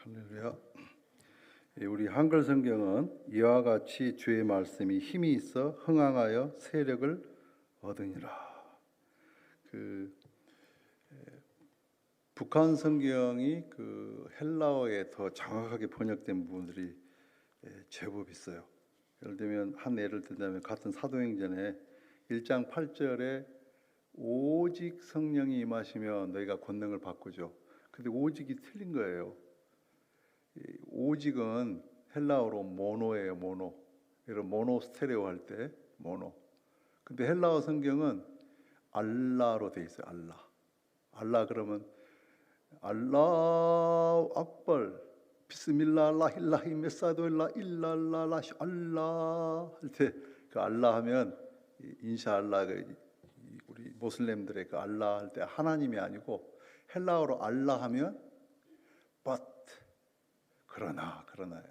할렐루야. 우리 한글 성경은 이와 같이 주의 말씀이 힘이 있어 흥황하여 세력을 얻으니라. 북한 성경이 헬라어에 더 정확하게 번역된 부분들이 제법 있어요. 예를 들면 한 예를 들자면 같은 사도행전에 1장 8절에 오직 성령이 임하시면 너희가 권능을 받고죠. 근데 오직이 틀린 거예요. 오직은 헬라어로 모노예요. 모노. 여러분 모노 스테레오 할 때 모노. 근데 헬라어 성경은 알라로 돼 있어요. 알라. 알라 그러면 알라후 악발 비스밀라 라힐라히 메사도일라 일랄라 알라 할 때 그 알라 하면 인샤알라 우리 모슬렘들의 그 알라 할 때 하나님이 아니고 헬라어로 알라 하면 but 그러나예요.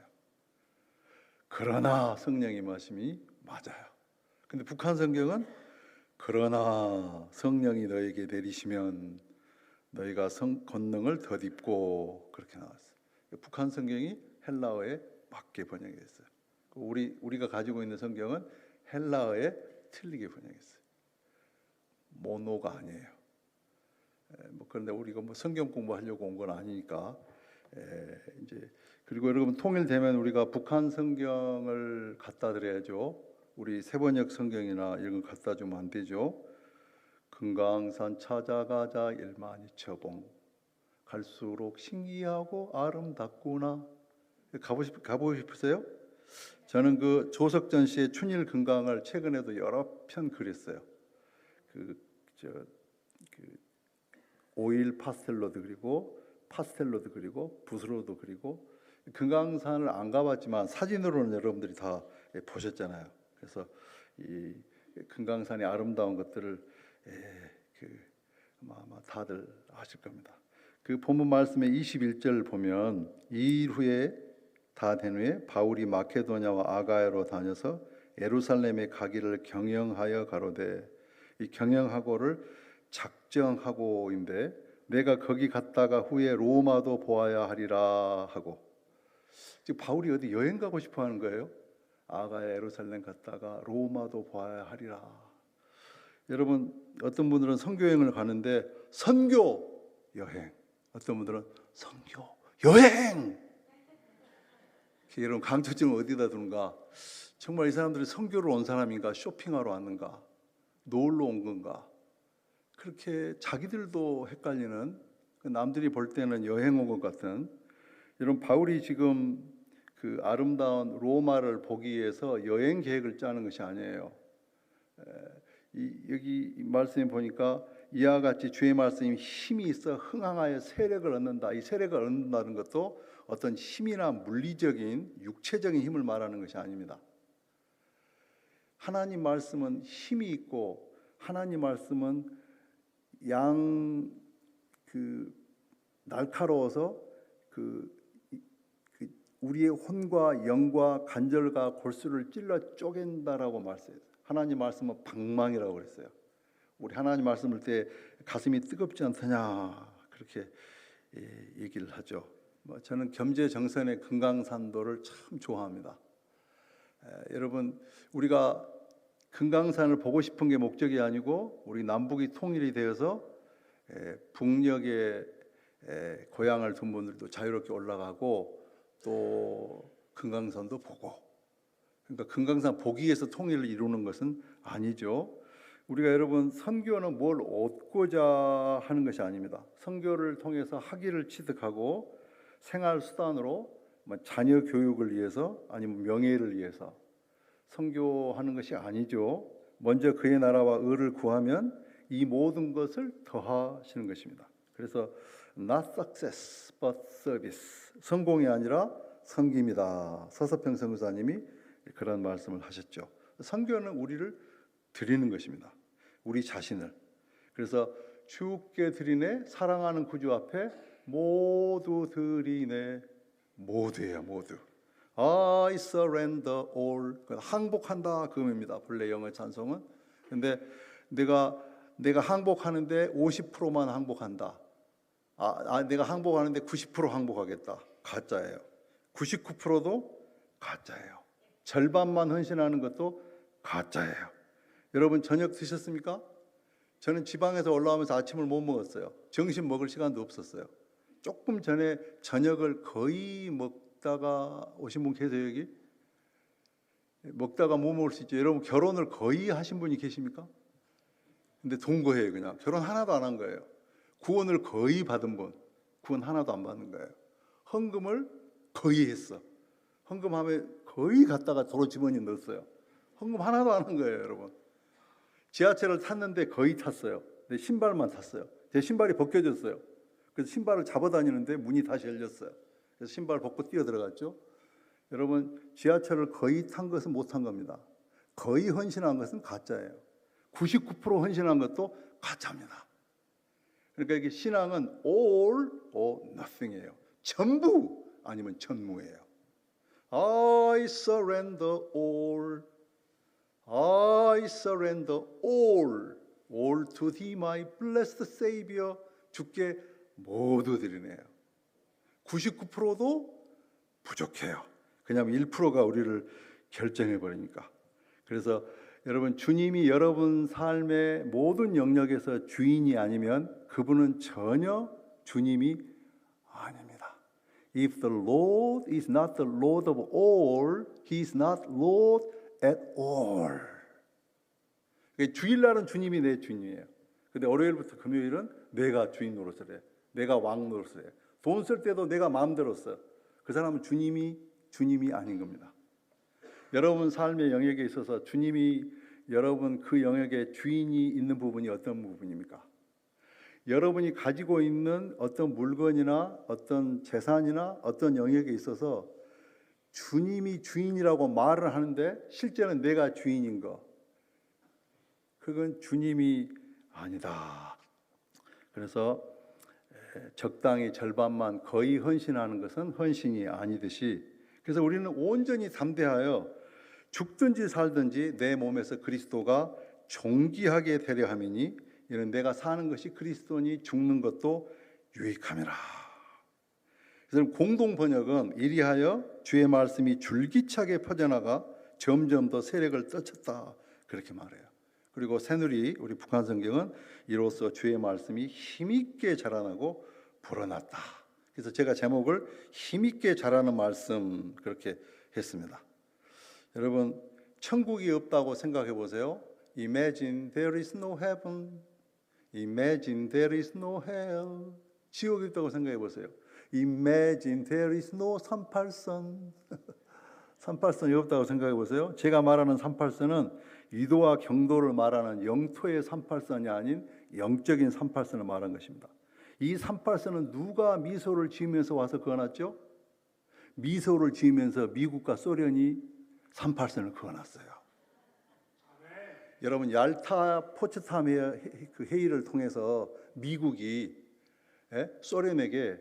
그러나 성령의 말씀이 맞아요. 근데 북한 성경은 그러나 성령이 너에게 내리시면 너희가 권능을 덧입고 그렇게 나왔어요. 북한 성경이 헬라어에 맞게 번역했어요. 우리가 가지고 있는 성경은 헬라어에 틀리게 번역했어요. 모노가 아니에요. 그런데 우리가 성경 공부하려고 온 건 아니니까 이제 그리고 여러분 통일되면 우리가 북한 성경을 갖다 드려야죠. 우리 세번역 성경이나 이런 거 갖다 주면 안 되죠. 금강산 찾아가자 일만이처봉 갈수록 신기하고 아름답구나. 가보고 싶으세요? 저는 그 조석전 씨의 춘일 금강을 최근에도 여러 편 그렸어요. 오일 파스텔로도 그리고 파스텔로도 그리고 붓으로도 그리고 금강산을 안 가봤지만 사진으로는 여러분들이 다 보셨잖아요. 그래서 이 금강산의 아름다운 것들을 아마 다들 아실 겁니다. 그 본문 말씀의 21절 보면 이 일 후에 다 된 후에 바울이 마케도냐와 아가야로 다녀서 예루살렘에 가기를 경영하여 가로되 이 경영하고를 작정하고인데 내가 거기 갔다가 후에 로마도 보아야 하리라 하고 지금 바울이 어디 여행 가고 싶어 하는 거예요. 아가야 예루살렘 갔다가 로마도 보아야 하리라. 여러분 어떤 분들은 선교 여행을 가는데 선교 여행, 어떤 분들은 선교 여행. 여러분 강조점을 어디다 두는가? 정말 이 사람들이 선교를 온 사람인가? 쇼핑하러 왔는가? 놀러 온 건가? 그렇게 자기들도 헷갈리는, 남들이 볼 때는 여행 온 것 같은. 여러분 바울이 지금 그 아름다운 로마를 보기 위해서 여행 계획을 짜는 것이 아니에요. 여기 말씀에 보니까 이와 같이 주의 말씀이 힘이 있어 흥황하여 세력을 얻는다. 이 세력을 얻는다는 것도 어떤 힘이나 물리적인 육체적인 힘을 말하는 것이 아닙니다. 하나님 말씀은 힘이 있고 하나님 말씀은 날카로워서 우리의 혼과 영과 관절과 골수를 찔러 쪼갠다라고 말씀해요. 하나님 말씀은 방망이라고 그랬어요. 우리 하나님 말씀을 때 가슴이 뜨겁지 않더냐 그렇게 얘기를 하죠. 저는 겸재정선의 금강산도를 참 좋아합니다. 여러분 우리가 금강산을 보고 싶은 게 목적이 아니고 우리 남북이 통일이 되어서 북녘에 고향을 둔 분들도 자유롭게 올라가고 또 금강산도 보고, 그러니까 금강산 보기 위해서 통일을 이루는 것은 아니죠. 우리가 여러분 선교는 뭘 얻고자 하는 것이 아닙니다. 선교를 통해서 학위를 취득하고 생활 수단으로 자녀 교육을 위해서 아니면 명예를 위해서 선교하는 것이 아니죠. 먼저 그의 나라와 의를 구하면 이 모든 것을 더하시는 것입니다. 그래서 not success but service, 성공이 아니라 섬김이다. 서서평 선교사님이 그런 말씀을 하셨죠. 선교는 우리를 드리는 것입니다. 우리 자신을. 그래서 주께 드리네 사랑하는 구주 앞에 모두 드리네. 모두예요. 모두. I surrender all. 항복한다 그 의미입니다. 본래 영어 찬송은. 근데 내가 항복하는데 50%만 항복한다. 내가 항복하는데 90% 항복하겠다. 가짜예요. 99%도 가짜예요. 절반만 헌신하는 것도 가짜예요. 여러분 저녁 드셨습니까? 저는 지방에서 올라오면서 아침을 못 먹었어요. 점심 먹을 시간도 없었어요. 조금 전에 저녁을 거의 먹다가 오신 분 계세요 여기? 먹다가 못 먹을 수 있죠. 여러분 결혼을 거의 하신 분이 계십니까? 근데 동거해요 그냥. 결혼 하나도 안 한 거예요. 구원을 거의 받은 분, 구원 하나도 안 받는 거예요. 헌금을 거의 했어. 헌금하면 거의 갔다가 도로 주머니에 넣었어요. 헌금 하나도 안 한 거예요 여러분. 지하철을 탔는데 거의 탔어요. 내 신발만 탔어요. 제 신발이 벗겨졌어요. 그래서 신발을 잡아 다니는데 문이 다시 열렸어요. 그래서 신발 벗고 뛰어 들어갔죠. 여러분 지하철을 거의 탄 것은 못 탄 겁니다. 거의 헌신한 것은 가짜예요. 99% 헌신한 것도 가짜입니다. 그러니까 이게 신앙은 all or nothing이에요. 전부 아니면 전무예요. I surrender all. I surrender all. all to thee, my blessed Savior. 주께 모두 드리네요. 99%도 부족해요. 그냥 1%가 우리를 결정해 버리니까. 그래서 여러분 주님이 여러분 삶의 모든 영역에서 주인이 아니면 그분은 전혀 주님이 아닙니다. If the Lord is not the Lord of all, He is not Lord at all. 주일날은 주님이 내 주인이에요. 근데 월요일부터 금요일은 내가 주인 노릇을 해. 내가 왕 노릇을 해. 돈 쓸 때도 내가 마음대로 써. 그 사람은 주님이 아닌 겁니다. 여러분 삶의 영역에 있어서 주님이 여러분 그 영역에 주인이 있는 부분이 어떤 부분입니까? 여러분이 가지고 있는 어떤 물건이나 어떤 재산이나 어떤 영역에 있어서 주님이 주인이라고 말을 하는데 실제는 내가 주인인 거, 그건 주님이 아니다. 그래서 적당히 절반만 거의 헌신하는 것은 헌신이 아니듯이, 그래서 우리는 온전히 담대하여 죽든지 살든지 내 몸에서 그리스도가 존귀하게 되려 함이니 이는 내가 사는 것이 그리스도니 죽는 것도 유익함이라. 그래서 공동 번역은 이리하여 주의 말씀이 줄기차게 퍼져나가 점점 더 세력을 떨쳤다 그렇게 말해요. 그리고 새누리 우리 북한 성경은 이로써 주의 말씀이 힘있게 자라나고 불어났다. 그래서 제가 제목을 힘있게 자라는 말씀 그렇게 했습니다. 여러분 천국이 없다고 생각해 보세요. Imagine there is no heaven. Imagine there is no hell. 지옥이 없다고 생각해 보세요. Imagine there is no 38선. 38선이 없다고 생각해 보세요. 제가 말하는 38선은 위도와 경도를 말하는 영토의 38선이 아닌 영적인 38선을 말한 것입니다. 이 38선은 누가 미소를 지으면서 와서 그어놨죠? 미소를 지으면서 미국과 소련이 38선을 그어놨어요. 여러분 얄타 포츠담 그 회의를 통해서 미국이 소련에게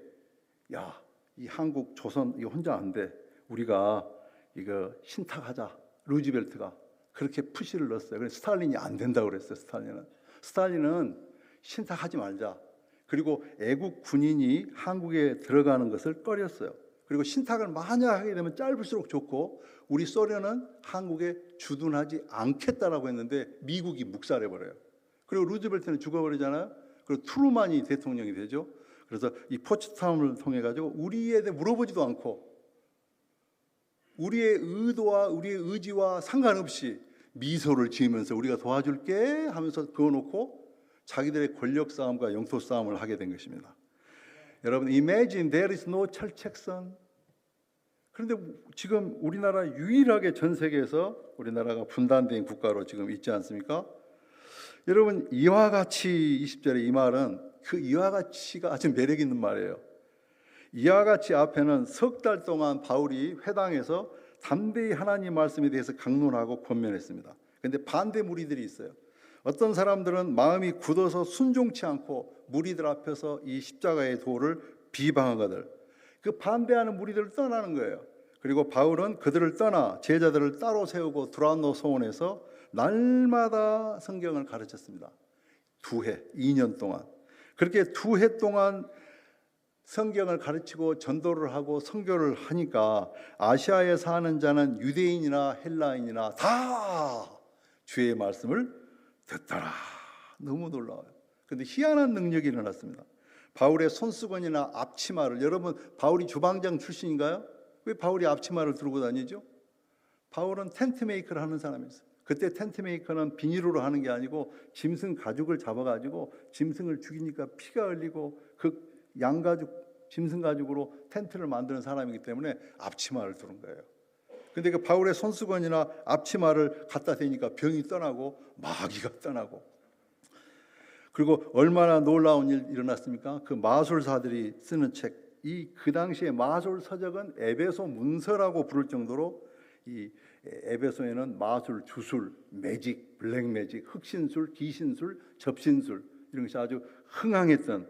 야, 이 한국 조선 이거 혼자 안 돼. 우리가 이거 신탁하자. 루즈벨트가 그렇게 푸시를 넣었어요. 그래서 스탈린이 안 된다고 그랬어요. 스탈린은 신탁하지 말자. 그리고 애국 군인이 한국에 들어가는 것을 꺼렸어요. 그리고 신탁을 만약 하게 되면 짧을수록 좋고 우리 소련은 한국에 주둔하지 않겠다라고 했는데 미국이 묵살해버려요. 그리고 루즈벨트는 죽어버리잖아요. 그리고 트루만이 대통령이 되죠. 그래서 이 포츠담을 통해 가지고 우리에 대해 물어보지도 않고 우리의 의도와 우리의 의지와 상관없이 미소를 지으면서 우리가 도와줄게 하면서 그어놓고 자기들의 권력 싸움과 영토 싸움을 하게 된 것입니다. 여러분, imagine there is no 철책선. 그런데 지금 우리나라 유일하게 전 세계에서 우리나라가 분단된 국가로 지금 있지 않습니까? 여러분, 이와 같이 20절에 이 말은 그 이와 같이가 아주 매력 있는 말이에요. 이와 같이 앞에는 석 달 동안 바울이 회당에서 담대히 하나님 말씀에 대해서 강론하고 권면했습니다. 그런데 반대 무리들이 있어요. 어떤 사람들은 마음이 굳어서 순종치 않고 무리들 앞에서 이 십자가의 도를 비방하거들 그 반대하는 무리들을 떠나는 거예요. 그리고 바울은 그들을 떠나 제자들을 따로 세우고 두란노 소원에서 날마다 성경을 가르쳤습니다. 2해, 2년 동안. 그렇게 2해 동안 성경을 가르치고 전도를 하고 선교를 하니까 아시아에 사는 자는 유대인이나 헬라인이나 다 주의 말씀을 듣더라. 너무 놀라워요. 그런데 희한한 능력이 일어났습니다. 바울의 손수건이나 앞치마를, 여러분 바울이 주방장 출신인가요? 왜 바울이 앞치마를 들고 다니죠? 바울은 텐트 메이커를 하는 사람이었어요. 그때 텐트 메이커는 비닐로 하는 게 아니고 짐승 가죽을 잡아가지고 짐승을 죽이니까 피가 흘리고 그 양가죽, 짐승 가죽으로 텐트를 만드는 사람이기 때문에 앞치마를 두른 거예요. 근데 그 바울의 손수건이나 앞치마를 갖다 대니까 병이 떠나고 마귀가 떠나고, 그리고 얼마나 놀라운 일 일어났습니까? 그 마술사들이 쓰는 책, 그 당시에 마술 서적은 에베소 문서라고 부를 정도로 이 에베소에는 마술, 주술, 매직, 블랙 매직, 흑신술, 귀신술, 접신술 이런 것이 아주 흥황했던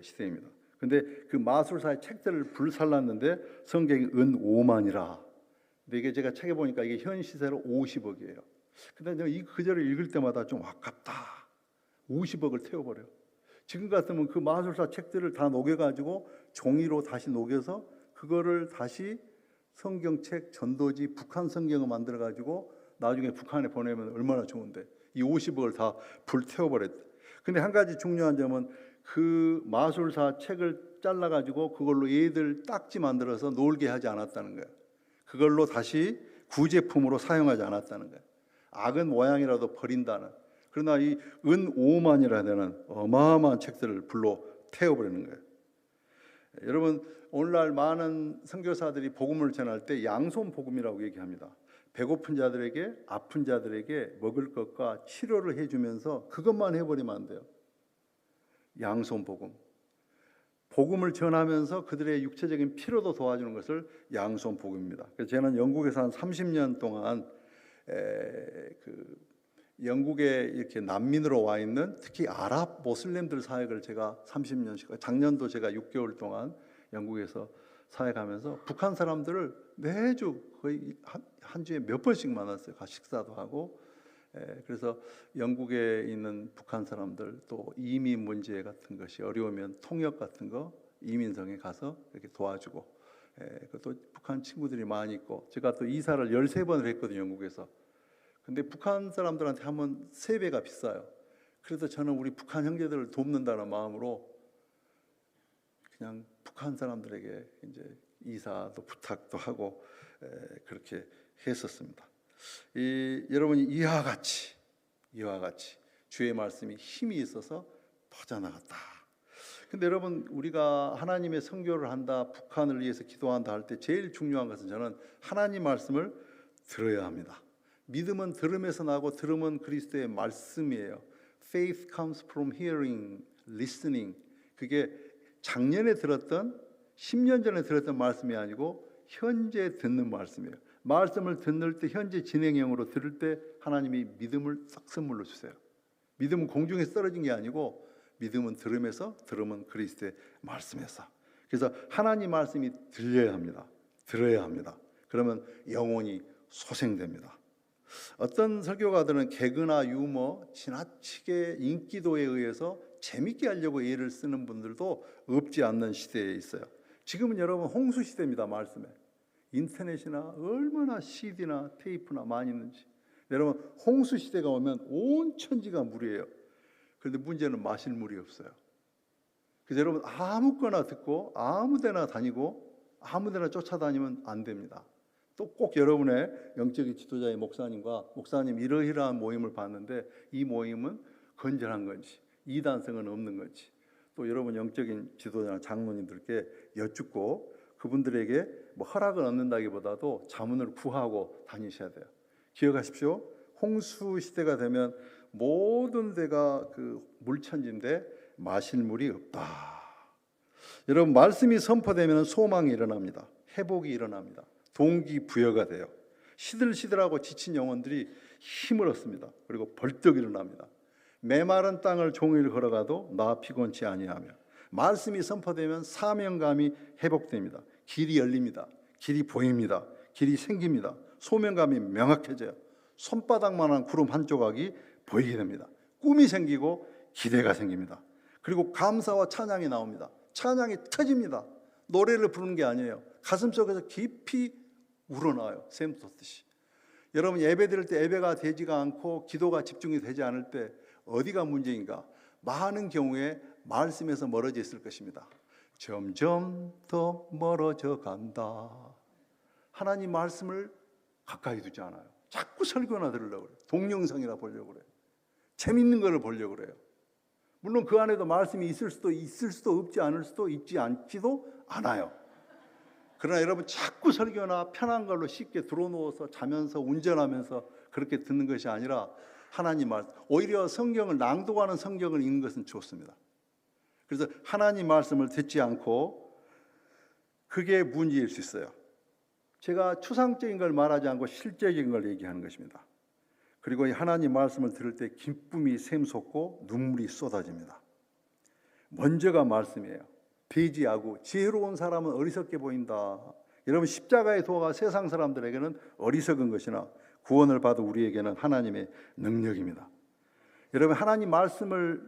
시대입니다. 근데 그 마술사의 책들을 불살랐는데 성경이 은 5만이라. 근데 이게 제가 책에 보니까 이게 현 시세로 50억이에요. 근데 이 구절을 읽을 때마다 좀 아깝다. 50억을 태워버려. 지금 같으면 그 마술사 책들을 다 녹여가지고 종이로 다시 녹여서 그거를 다시 성경책, 전도지, 북한 성경을 만들어가지고 나중에 북한에 보내면 얼마나 좋은데 이 50억을 다 불태워버렸대. 근데 한 가지 중요한 점은 그 마술사 책을 잘라가지고 그걸로 얘들 딱지 만들어서 놀게 하지 않았다는 거예요. 그걸로 다시 구제품으로 사용하지 않았다는 거예요. 악은 모양이라도 버린다는. 그러나 이 은 5만이라 되는 어마어마한 책들을 불로 태워버리는 거예요. 여러분, 오늘날 많은 선교사들이 복음을 전할 때 양손 복음이라고 얘기합니다. 배고픈 자들에게, 아픈 자들에게 먹을 것과 치료를 해주면서 그것만 해버리면 안 돼요. 양손 복음. 복음을 전하면서 그들의 육체적인 필요도 도와주는 것을 양손 복음입니다. 그래서 저는 영국에서 한 30년 동안 영국에 이렇게 난민으로 와 있는 특히 아랍 모슬림들 사역을 제가 30년씩, 작년도 제가 6개월 동안 영국에서 사역하면서 북한 사람들을 매주 거의 한 주에 몇 번씩 만났어요. 같이 식사도 하고. 그래서 영국에 있는 북한 사람들, 또 이민 문제 같은 것이 어려우면 통역 같은 거 이민성에 가서 이렇게 도와주고, 또 북한 친구들이 많이 있고, 제가 또 이사를 13번을 했거든요, 영국에서. 근데 북한 사람들한테 하면 3배가 비싸요. 그래서 저는 우리 북한 형제들을 돕는다는 마음으로 그냥 북한 사람들에게 이제 이사도 부탁도 하고 그렇게 했었습니다. 여러분이 이와 같이 주의 말씀이 힘이 있어서 퍼져나갔다. 근데 여러분, 우리가 하나님의 선교를 한다, 북한을 위해서 기도한다 할 때 제일 중요한 것은 저는 하나님 말씀을 들어야 합니다. 믿음은 들음에서 나고 들음은 그리스도의 말씀이에요. Faith comes from hearing, listening. 그게 작년에 들었던 10년 전에 들었던 말씀이 아니고 현재 듣는 말씀이에요. 말씀을 듣는 때 현재 진행형으로 들을 때 하나님이 믿음을 싹 선물로 주세요. 믿음은 공중에서 떨어진 게 아니고 믿음은 들음에서, 들음은 그리스도의 말씀에서. 그래서 하나님 말씀이 들려야 합니다. 들어야 합니다. 그러면 영혼이 소생됩니다. 어떤 설교가들은 개그나 유머, 지나치게 인기도에 의해서 재밌게 하려고 예를 쓰는 분들도 없지 않는 시대에 있어요. 지금은 여러분 홍수 시대입니다. 말씀에 인터넷이나 얼마나 CD나 테이프나 많이 있는지. 여러분, 홍수 시대가 오면 온 천지가 물이에요. 그런데 문제는 마실 물이 없어요. 그래서 여러분, 아무거나 듣고 아무데나 다니고 아무데나 쫓아다니면 안 됩니다. 또 꼭 여러분의 영적인 지도자의 목사님과 목사님 이러이러한 모임을 봤는데 이 모임은 건전한 건지 이단성은 없는 건지 또 여러분 영적인 지도자나 장로님들께 여쭙고 그분들에게 뭐 허락을 얻는다기보다도 자문을 구하고 다니셔야 돼요. 기억하십시오. 홍수 시대가 되면 모든 데가 그 물천지인데 마실 물이 없다. 여러분, 말씀이 선포되면 소망이 일어납니다. 회복이 일어납니다. 동기부여가 돼요. 시들시들하고 지친 영혼들이 힘을 얻습니다. 그리고 벌떡 일어납니다. 메마른 땅을 종일 걸어가도 나 피곤치 아니하며. 말씀이 선포되면 사명감이 회복됩니다. 길이 열립니다. 길이 보입니다. 길이 생깁니다. 소명감이 명확해져요. 손바닥만한 구름 한 조각이 보이게 됩니다. 꿈이 생기고 기대가 생깁니다. 그리고 감사와 찬양이 나옵니다. 찬양이 터집니다. 노래를 부르는 게 아니에요. 가슴속에서 깊이 우러나와요. 샘 돋듯이. 여러분 예배 드릴 때 예배가 되지가 않고 기도가 집중이 되지 않을 때 어디가 문제인가? 많은 경우에 말씀에서 멀어져 있을 것입니다. 점점 더 멀어져 간다. 하나님 말씀을 가까이 두지 않아요. 자꾸 설교나 들으려고 그래요. 동영상이나 보려고 그래요. 재밌는 거를 보려고 그래요. 물론 그 안에도 말씀이 있을 수도 없지 않을 수도 있지 않지도 않아요. 그러나 여러분 자꾸 설교나 편한 걸로 쉽게 들어누워서 자면서 운전하면서 그렇게 듣는 것이 아니라 하나님 말씀, 오히려 성경을 낭독하는 성경을 읽는 것은 좋습니다. 그래서 하나님 말씀을 듣지 않고 그게 문제일 수 있어요. 제가 추상적인 걸 말하지 않고 실제적인 걸 얘기하는 것입니다. 그리고 이 하나님 말씀을 들을 때 기쁨이 샘솟고 눈물이 쏟아집니다. 먼저가 말씀이에요. 배지하고 지혜로운 사람은 어리석게 보인다. 여러분 십자가의 도가 세상 사람들에게는 어리석은 것이나 구원을 받은 우리에게는 하나님의 능력입니다. 여러분 하나님 말씀을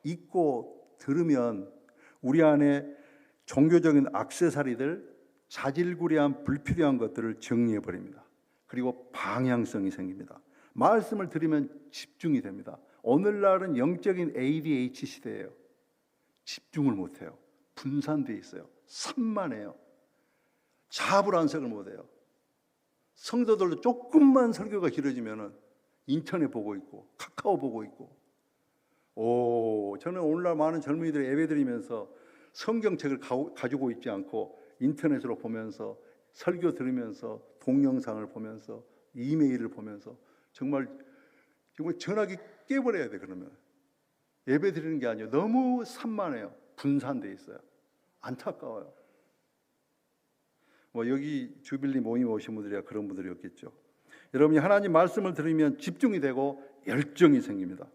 읽고 들으면 우리 안에 종교적인 액세서리들, 자질구레한 불필요한 것들을 정리해 버립니다. 그리고 방향성이 생깁니다. 말씀을 들으면 집중이 됩니다. 오늘날은 영적인 ADH 시대예요. 집중을 못해요. 분산되어 있어요. 산만해요. 자불안석을 못해요. 성도들도 조금만 설교가 길어지면 인터넷 보고 있고 카카오 보고 있고. 저는 오늘날 많은 젊은이들이 예배드리면서 성경책을 가지고 있지 않고 인터넷으로 보면서 설교 들으면서 동영상을 보면서 이메일을 보면서 정말 전화기 깨버려야 돼. 그러면 예배 드리는 게 아니에요. 너무 산만해요. 분산돼 있어요. 안타까워요. 여기 주빌리 모임 오신 분들이야 그런 분들이었겠죠. 여러분이 하나님 말씀을 들으면 집중이 되고 열정이 생깁니다.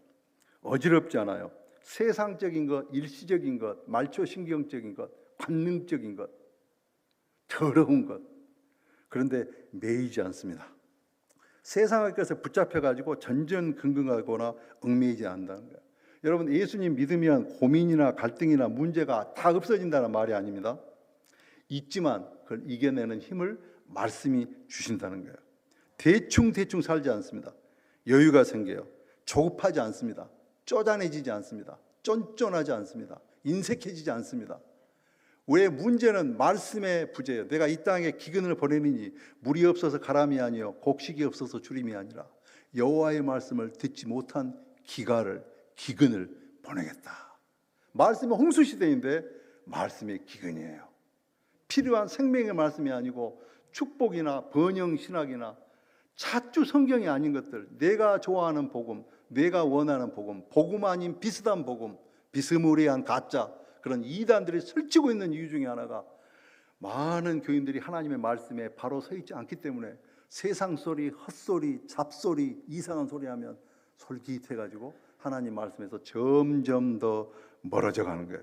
어지럽지 않아요. 세상적인 것, 일시적인 것, 말초신경적인 것, 관능적인 것, 더러운 것, 그런데 매이지 않습니다. 세상의 것에 붙잡혀가지고 전전긍긍하거나 얽매이지 않는다는 거예요. 여러분 예수님 믿으면 고민이나 갈등이나 문제가 다 없어진다는 말이 아닙니다. 있지만 그걸 이겨내는 힘을 말씀이 주신다는 거예요. 대충 살지 않습니다. 여유가 생겨요. 조급하지 않습니다. 쪼잔해지지 않습니다. 쫀쫀하지 않습니다. 인색해지지 않습니다. 왜 문제는 말씀의 부재예요. 내가 이 땅에 기근을 보내느니 물이 없어서 가람이 아니요 곡식이 없어서 주림이 아니라 여호와의 말씀을 듣지 못한 기근을 보내겠다. 말씀은 홍수 시대인데 말씀의 기근이에요. 필요한 생명의 말씀이 아니고 축복이나 번영 신학이나 차주 성경이 아닌 것들, 내가 좋아하는 복음, 내가 원하는 복음 아닌 비슷한 복음, 비스무리한 가짜, 그런 이단들이 설치고 있는 이유 중에 하나가 많은 교인들이 하나님의 말씀에 바로 서 있지 않기 때문에 세상 소리, 헛소리, 잡소리, 이상한 소리 하면 솔깃해가지고 하나님 말씀에서 점점 더 멀어져 가는 거예요.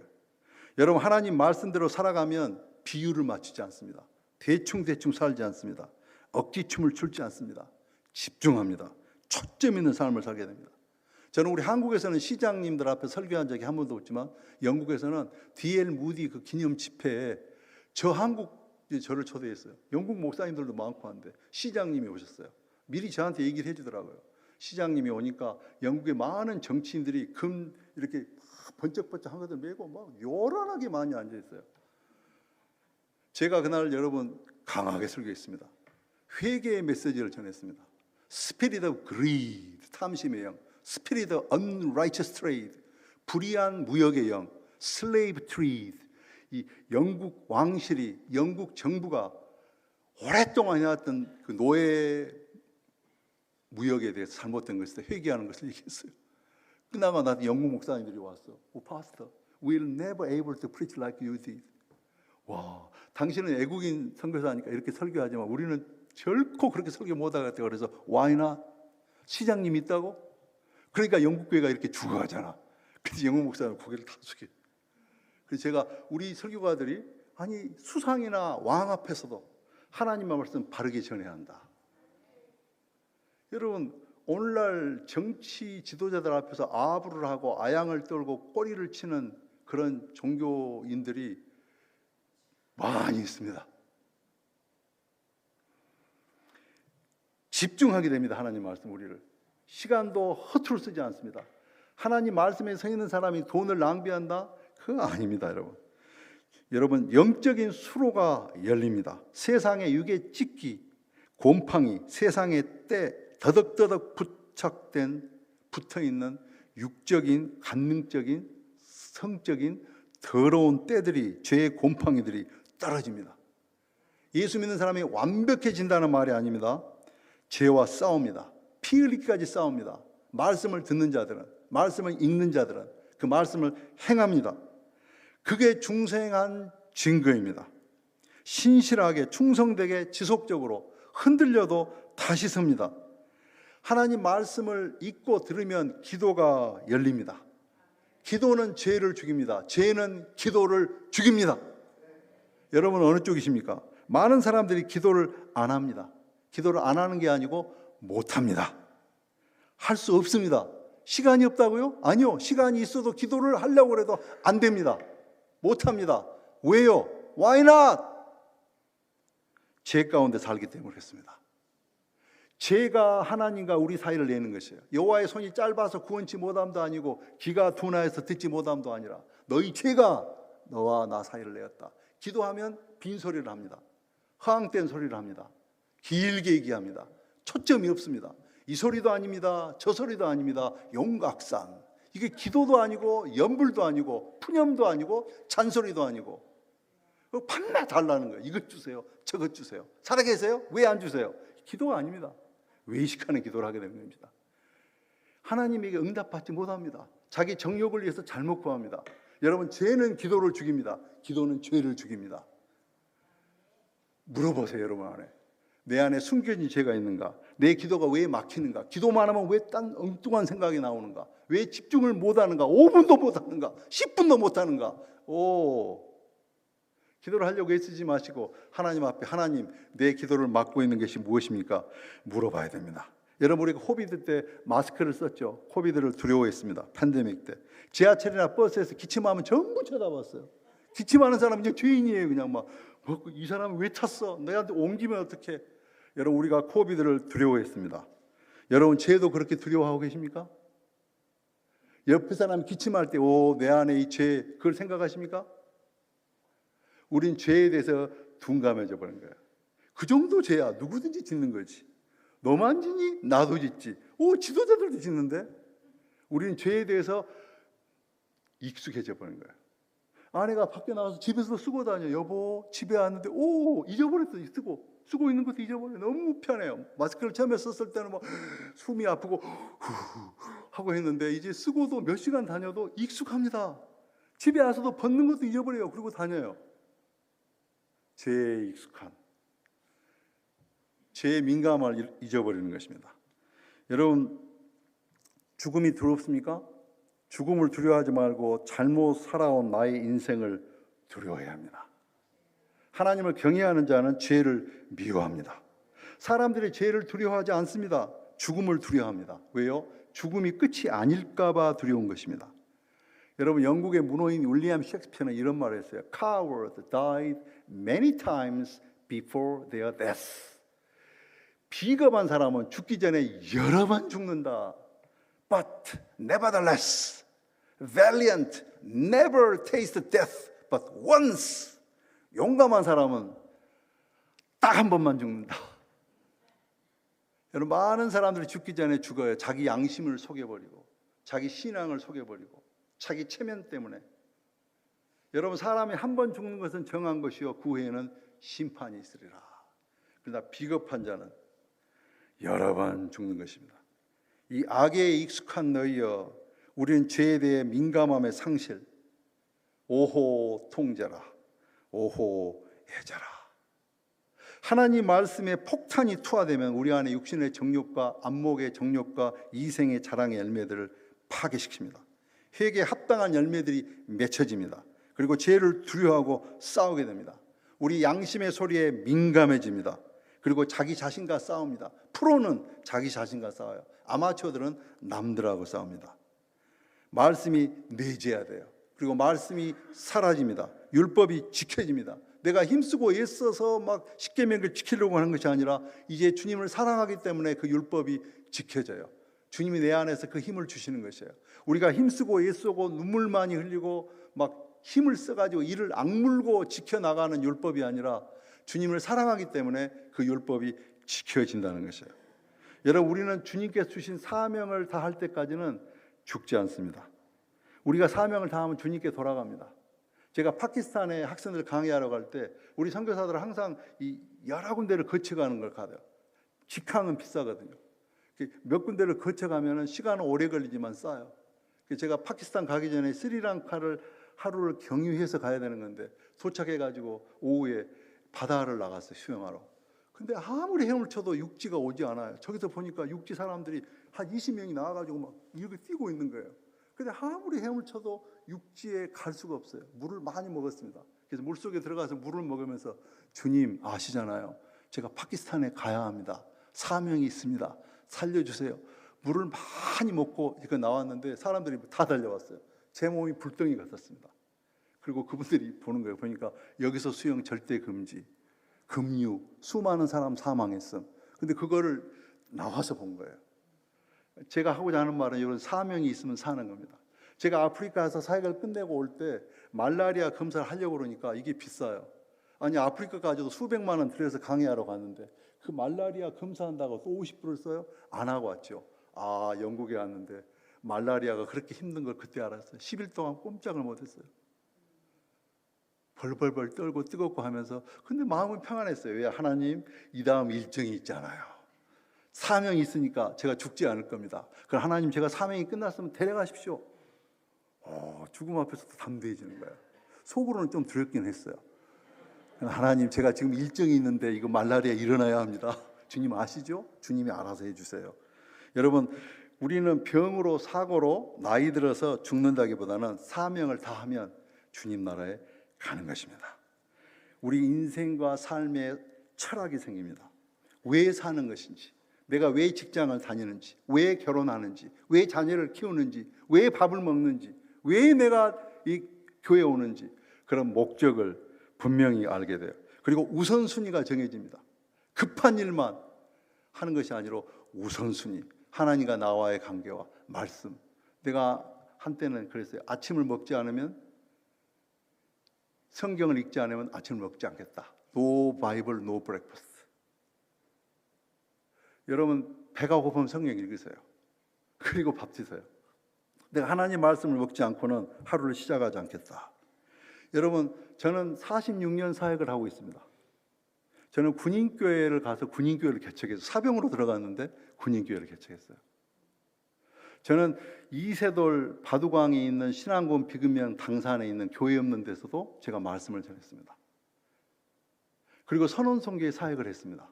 여러분 하나님 말씀대로 살아가면 비율을 맞추지 않습니다. 대충 살지 않습니다. 억지춤을 출지 않습니다. 집중합니다. 초점 있는 삶을 살게 됩니다. 저는 우리 한국에서는 시장님들 앞에 설교한 적이 한 번도 없지만 영국에서는 D.L. 무디 그 기념 집회에 저를 초대했어요. 영국 목사님들도 많고 한데 시장님이 오셨어요. 미리 저한테 얘기를 해주더라고요. 시장님이 오니까 영국의 많은 정치인들이 이렇게 번쩍번쩍 한 것들 메고 막 요란하게 많이 앉아있어요. 제가 그날 여러분 강하게 설교했습니다. 회개의 메시지를 전했습니다. Spirit of greed, 탐심의 영, Spirit of unrighteous trade, 불의한 무역의 영, Slave trade. 이 영국 왕실이, 영국 정부가 오랫동안 해왔던 그 노예 무역에 대해서 잘못된 것에 회개하는 것을 얘기했어요. 그나마 나한테 영국 목사님들이 왔어. Pastor, we'll never able to preach like you did. 와, 당신은 애국인 선교사니까 이렇게 설교하지만 우리는 결코 그렇게 설교 못하겠다. 그래서 why not? 시장님 있다고? 그러니까 영국 교회가 이렇게 죽어가잖아. 그래서 영국 목사님 고개를 다 숙여. 그래서 제가 우리 설교가들이 아니 수상이나 왕 앞에서도 하나님의 말씀 바르게 전해야 한다. 여러분 오늘날 정치 지도자들 앞에서 아부를 하고 아양을 떨고 꼬리를 치는 그런 종교인들이 많이 있습니다. 집중하게 됩니다. 하나님 말씀 우리를. 시간도 허투루 쓰지 않습니다. 하나님 말씀에 서 있는 사람이 돈을 낭비한다? 그거 아닙니다, 여러분. 여러분, 영적인 수로가 열립니다. 세상의 육에 찢기, 곰팡이, 세상의 때 더덕더덕 붙어있는 육적인, 간능적인, 성적인 더러운 때들이, 죄의 곰팡이들이 떨어집니다. 예수 믿는 사람이 완벽해진다는 말이 아닙니다. 죄와 싸웁니다. 피 흘리기까지 싸웁니다. 말씀을 듣는 자들은, 말씀을 읽는 자들은 그 말씀을 행합니다. 그게 중생한 증거입니다. 신실하게 충성되게 지속적으로 흔들려도 다시 섭니다. 하나님 말씀을 읽고 들으면 기도가 열립니다. 기도는 죄를 죽입니다. 죄는 기도를 죽입니다. 여러분 어느 쪽이십니까? 많은 사람들이 기도를 안 합니다. 기도를 안 하는 게 아니고 못 합니다. 할 수 없습니다. 시간이 없다고요? 아니요. 시간이 있어도 기도를 하려고 해도 안 됩니다. 못 합니다. 왜요? Why not? 죄 가운데 살기 때문에 그렇습니다. 죄가 하나님과 우리 사이를 내는 것이에요. 여호와의 손이 짧아서 구원치 못함도 아니고 귀가 둔하여서 듣지 못함도 아니라 너희 죄가 너와 나 사이를 내었다. 기도하면 빈소리를 합니다. 허황된 소리를 합니다. 길게 얘기합니다. 초점이 없습니다. 이 소리도 아닙니다. 저 소리도 아닙니다. 용각산. 이게 기도도 아니고 연불도 아니고 푸념도 아니고 잔소리도 아니고 판매 달라는 거예요. 이것 주세요. 저것 주세요. 살아계세요? 왜 안 주세요? 기도가 아닙니다. 외식하는 기도를 하게 되는 겁니다. 하나님에게 응답받지 못합니다. 자기 정욕을 위해서 잘못 구합니다. 여러분, 죄는 기도를 죽입니다. 기도는 죄를 죽입니다. 물어보세요. 여러분 안에 내 안에 숨겨진 죄가 있는가? 내 기도가 왜 막히는가? 기도만 하면 왜 딴 엉뚱한 생각이 나오는가? 왜 집중을 못하는가? 5분도 못하는가? 10분도 못하는가? 기도를 하려고 애쓰지 마시고 하나님 앞에, 하나님, 내 기도를 막고 있는 것이 무엇입니까? 물어봐야 됩니다. 여러분, 우리가 코비드 때 마스크를 썼죠. 코비드를 두려워했습니다. 팬데믹 때 지하철이나 버스에서 기침하면 전부 쳐다봤어요. 기침하는 사람은 이제 죄인이에요. 그냥 이 사람은 왜 탔어? 내한테 옮기면 어떡해? 여러분, 우리가 코비드를 두려워했습니다. 여러분, 죄도 그렇게 두려워하고 계십니까? 옆에 사람이 기침할 때 내 안에 이 죄, 그걸 생각하십니까? 우린 죄에 대해서 둔감해져 버린 거예요. 그 정도 죄야 누구든지 짓는 거지. 너만 짓니? 나도 짓지. 지도자들도 짓는데. 우리는 죄에 대해서 익숙해져 버린 거예요. 아내가 밖에 나가서 집에서도 쓰고 다녀. 여보, 집에 왔는데 잊어버렸어. 쓰고 있는 것도 잊어버려. 너무 편해요. 마스크를 처음에 썼을 때는 숨이 아프고 하고 했는데 이제 쓰고도 몇 시간 다녀도 익숙합니다. 집에 와서도 벗는 것도 잊어버려요. 그리고 다녀요. 죄에 익숙한, 죄에 민감함을 잊어버리는 것입니다. 여러분, 죽음이 두렵습니까? 죽음을 두려워하지 말고 잘못 살아온 나의 인생을 두려워해야 합니다. 하나님을 경외하는 자는 죄를 미워합니다. 사람들이 죄를 두려워하지 않습니다. 죽음을 두려워합니다. 왜요? 죽음이 끝이 아닐까 봐 두려운 것입니다. 여러분, 영국의 문호인 윌리엄 셰익스피어는 이런 말을 했어요. Cowards died many times before their death. 비겁한 사람은 죽기 전에 여러 번 죽는다. But nevertheless, valiant never taste death but once. 용감한 사람은 딱 한 번만 죽는다. 여러분, 많은 사람들이 죽기 전에 죽어요. 자기 양심을 속여버리고, 자기 신앙을 속여버리고, 자기 체면 때문에. 여러분, 사람이 한 번 죽는 것은 정한 것이요 그 후에는 심판이 있으리라. 그러나 비겁한 자는 여러 번 죽는 것입니다. 이 악에 익숙한 너희여, 우리는 죄에 대해 민감함의 상실. 오호 통제라, 오호 애자라. 하나님 말씀에 폭탄이 투하되면 우리 안에 육신의 정욕과 안목의 정욕과 이생의 자랑의 열매들을 파괴시킵니다. 회개에 합당한 열매들이 맺혀집니다. 그리고 죄를 두려워하고 싸우게 됩니다. 우리 양심의 소리에 민감해집니다. 그리고 자기 자신과 싸웁니다. 프로는 자기 자신과 싸워요. 아마추어들은 남들하고 싸웁니다. 말씀이 내재해야 돼요. 그리고 말씀이 사라집니다. 율법이 지켜집니다. 내가 힘쓰고 애써서 막 십계명을 지키려고 하는 것이 아니라 이제 주님을 사랑하기 때문에 그 율법이 지켜져요. 주님이 내 안에서 그 힘을 주시는 것이에요. 우리가 힘쓰고 애쓰고 눈물 많이 흘리고 막 힘을 써가지고 이를 악물고 지켜나가는 율법이 아니라 주님을 사랑하기 때문에 그 율법이 지켜진다는 것이에요. 여러분, 우리는 주님께서 주신 사명을 다할 때까지는 죽지 않습니다. 우리가 사명을 다하면 주님께 돌아갑니다. 제가 파키스탄에 학생들 강의하러 갈 때 우리 선교사들은 항상 이 여러 군데를 거쳐가는 걸 가요. 직항은 비싸거든요. 몇 군데를 거쳐가면 시간은 오래 걸리지만 싸요. 제가 파키스탄 가기 전에 스리랑카를 하루를 경유해서 가야 되는 건데 도착해가지고 오후에 바다를 나갔어요, 수영하러. 근데 아무리 헤엄을 쳐도 육지가 오지 않아요. 저기서 보니까 육지 사람들이 한 20명이 나와가지고 막 이렇게 뛰고 있는 거예요. 근데 아무리 헤엄을 쳐도 육지에 갈 수가 없어요. 물을 많이 먹었습니다. 그래서 물속에 들어가서 물을 먹으면서 주님 아시잖아요. 제가 파키스탄에 가야 합니다. 사명이 있습니다. 살려주세요. 물을 많이 먹고 이렇게 나왔는데 사람들이 다 달려왔어요. 제 몸이 불덩이 같았습니다. 그리고 그분들이 보는 거예요. 보니까 여기서 수영 절대 금지, 금유, 수많은 사람 사망했음. 근데 그거를 나와서 본 거예요. 제가 하고자 하는 말은 이런 사명이 있으면 사는 겁니다. 제가 아프리카에서 사역을 끝내고 올 때 말라리아 검사를 하려고 그러니까 이게 비싸요. 아니, 아프리카까지도 수백만 원 들여서 강의하러 갔는데 그 말라리아 검사한다고 또 50불을 써요? 안 하고 왔죠. 아, 영국에 왔는데 말라리아가 그렇게 힘든 걸 그때 알았어요. 10일 동안 꼼짝을 못했어요. 벌벌벌 떨고 뜨겁고 하면서. 근데 마음은 평안했어요. 왜? 하나님, 이 다음 일정이 있잖아요. 사명이 있으니까 제가 죽지 않을 겁니다. 그럼 하나님, 제가 사명이 끝났으면 데려가십시오. 죽음 앞에서도 담대해지는 거예요. 속으로는 좀 두렵긴 했어요. 하나님, 제가 지금 일정이 있는데 이거 말라리아 일어나야 합니다. 주님 아시죠? 주님이 알아서 해주세요. 여러분, 우리는 병으로 사고로 나이 들어서 죽는다기보다는 사명을 다하면 주님 나라에 가는 것입니다. 우리 인생과 삶의 철학이 생깁니다. 왜 사는 것인지, 내가 왜 직장을 다니는지, 왜 결혼하는지, 왜 자녀를 키우는지, 왜 밥을 먹는지, 왜 내가 이 교회에 오는지, 그런 목적을 분명히 알게 돼요. 그리고 우선순위가 정해집니다. 급한 일만 하는 것이 아니라 우선순위, 하나님과 나와의 관계와 말씀. 내가 한때는 그랬어요. 아침을 먹지 않으면, 성경을 읽지 않으면 아침을 먹지 않겠다. No Bible, no breakfast. 여러분, 배가 고프면 성경 읽으세요. 그리고 밥 드세요. 내가 하나님 말씀을 먹지 않고는 하루를 시작하지 않겠다. 여러분, 저는 46년 사역을 하고 있습니다. 저는 군인교회를 가서 군인교회를 개척해서 사병으로 들어갔는데 군인교회를 개척했어요. 저는 이세돌 바두광에 있는 신안군 비금면 당산에 있는 교회 없는 데서도 제가 말씀을 전했습니다. 그리고 선원송교회 사역을 했습니다.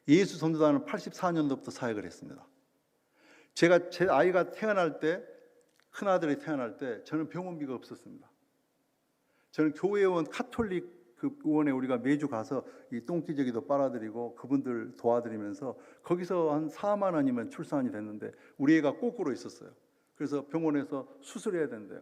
예수 선교단은 84년도부터 사역을 했습니다. 제가 제 아이가 태어날 때, 큰아들이 태어날 때 저는 병원비가 없었습니다. 저는 교회에 온 카톨릭 그 의원에 우리가 매주 가서 이 똥기저귀도 빨아드리고 그분들 도와드리면서 거기서 한 4만 원이면 출산이 됐는데 우리 애가 거꾸로 있었어요. 그래서 병원에서 수술해야 된대요.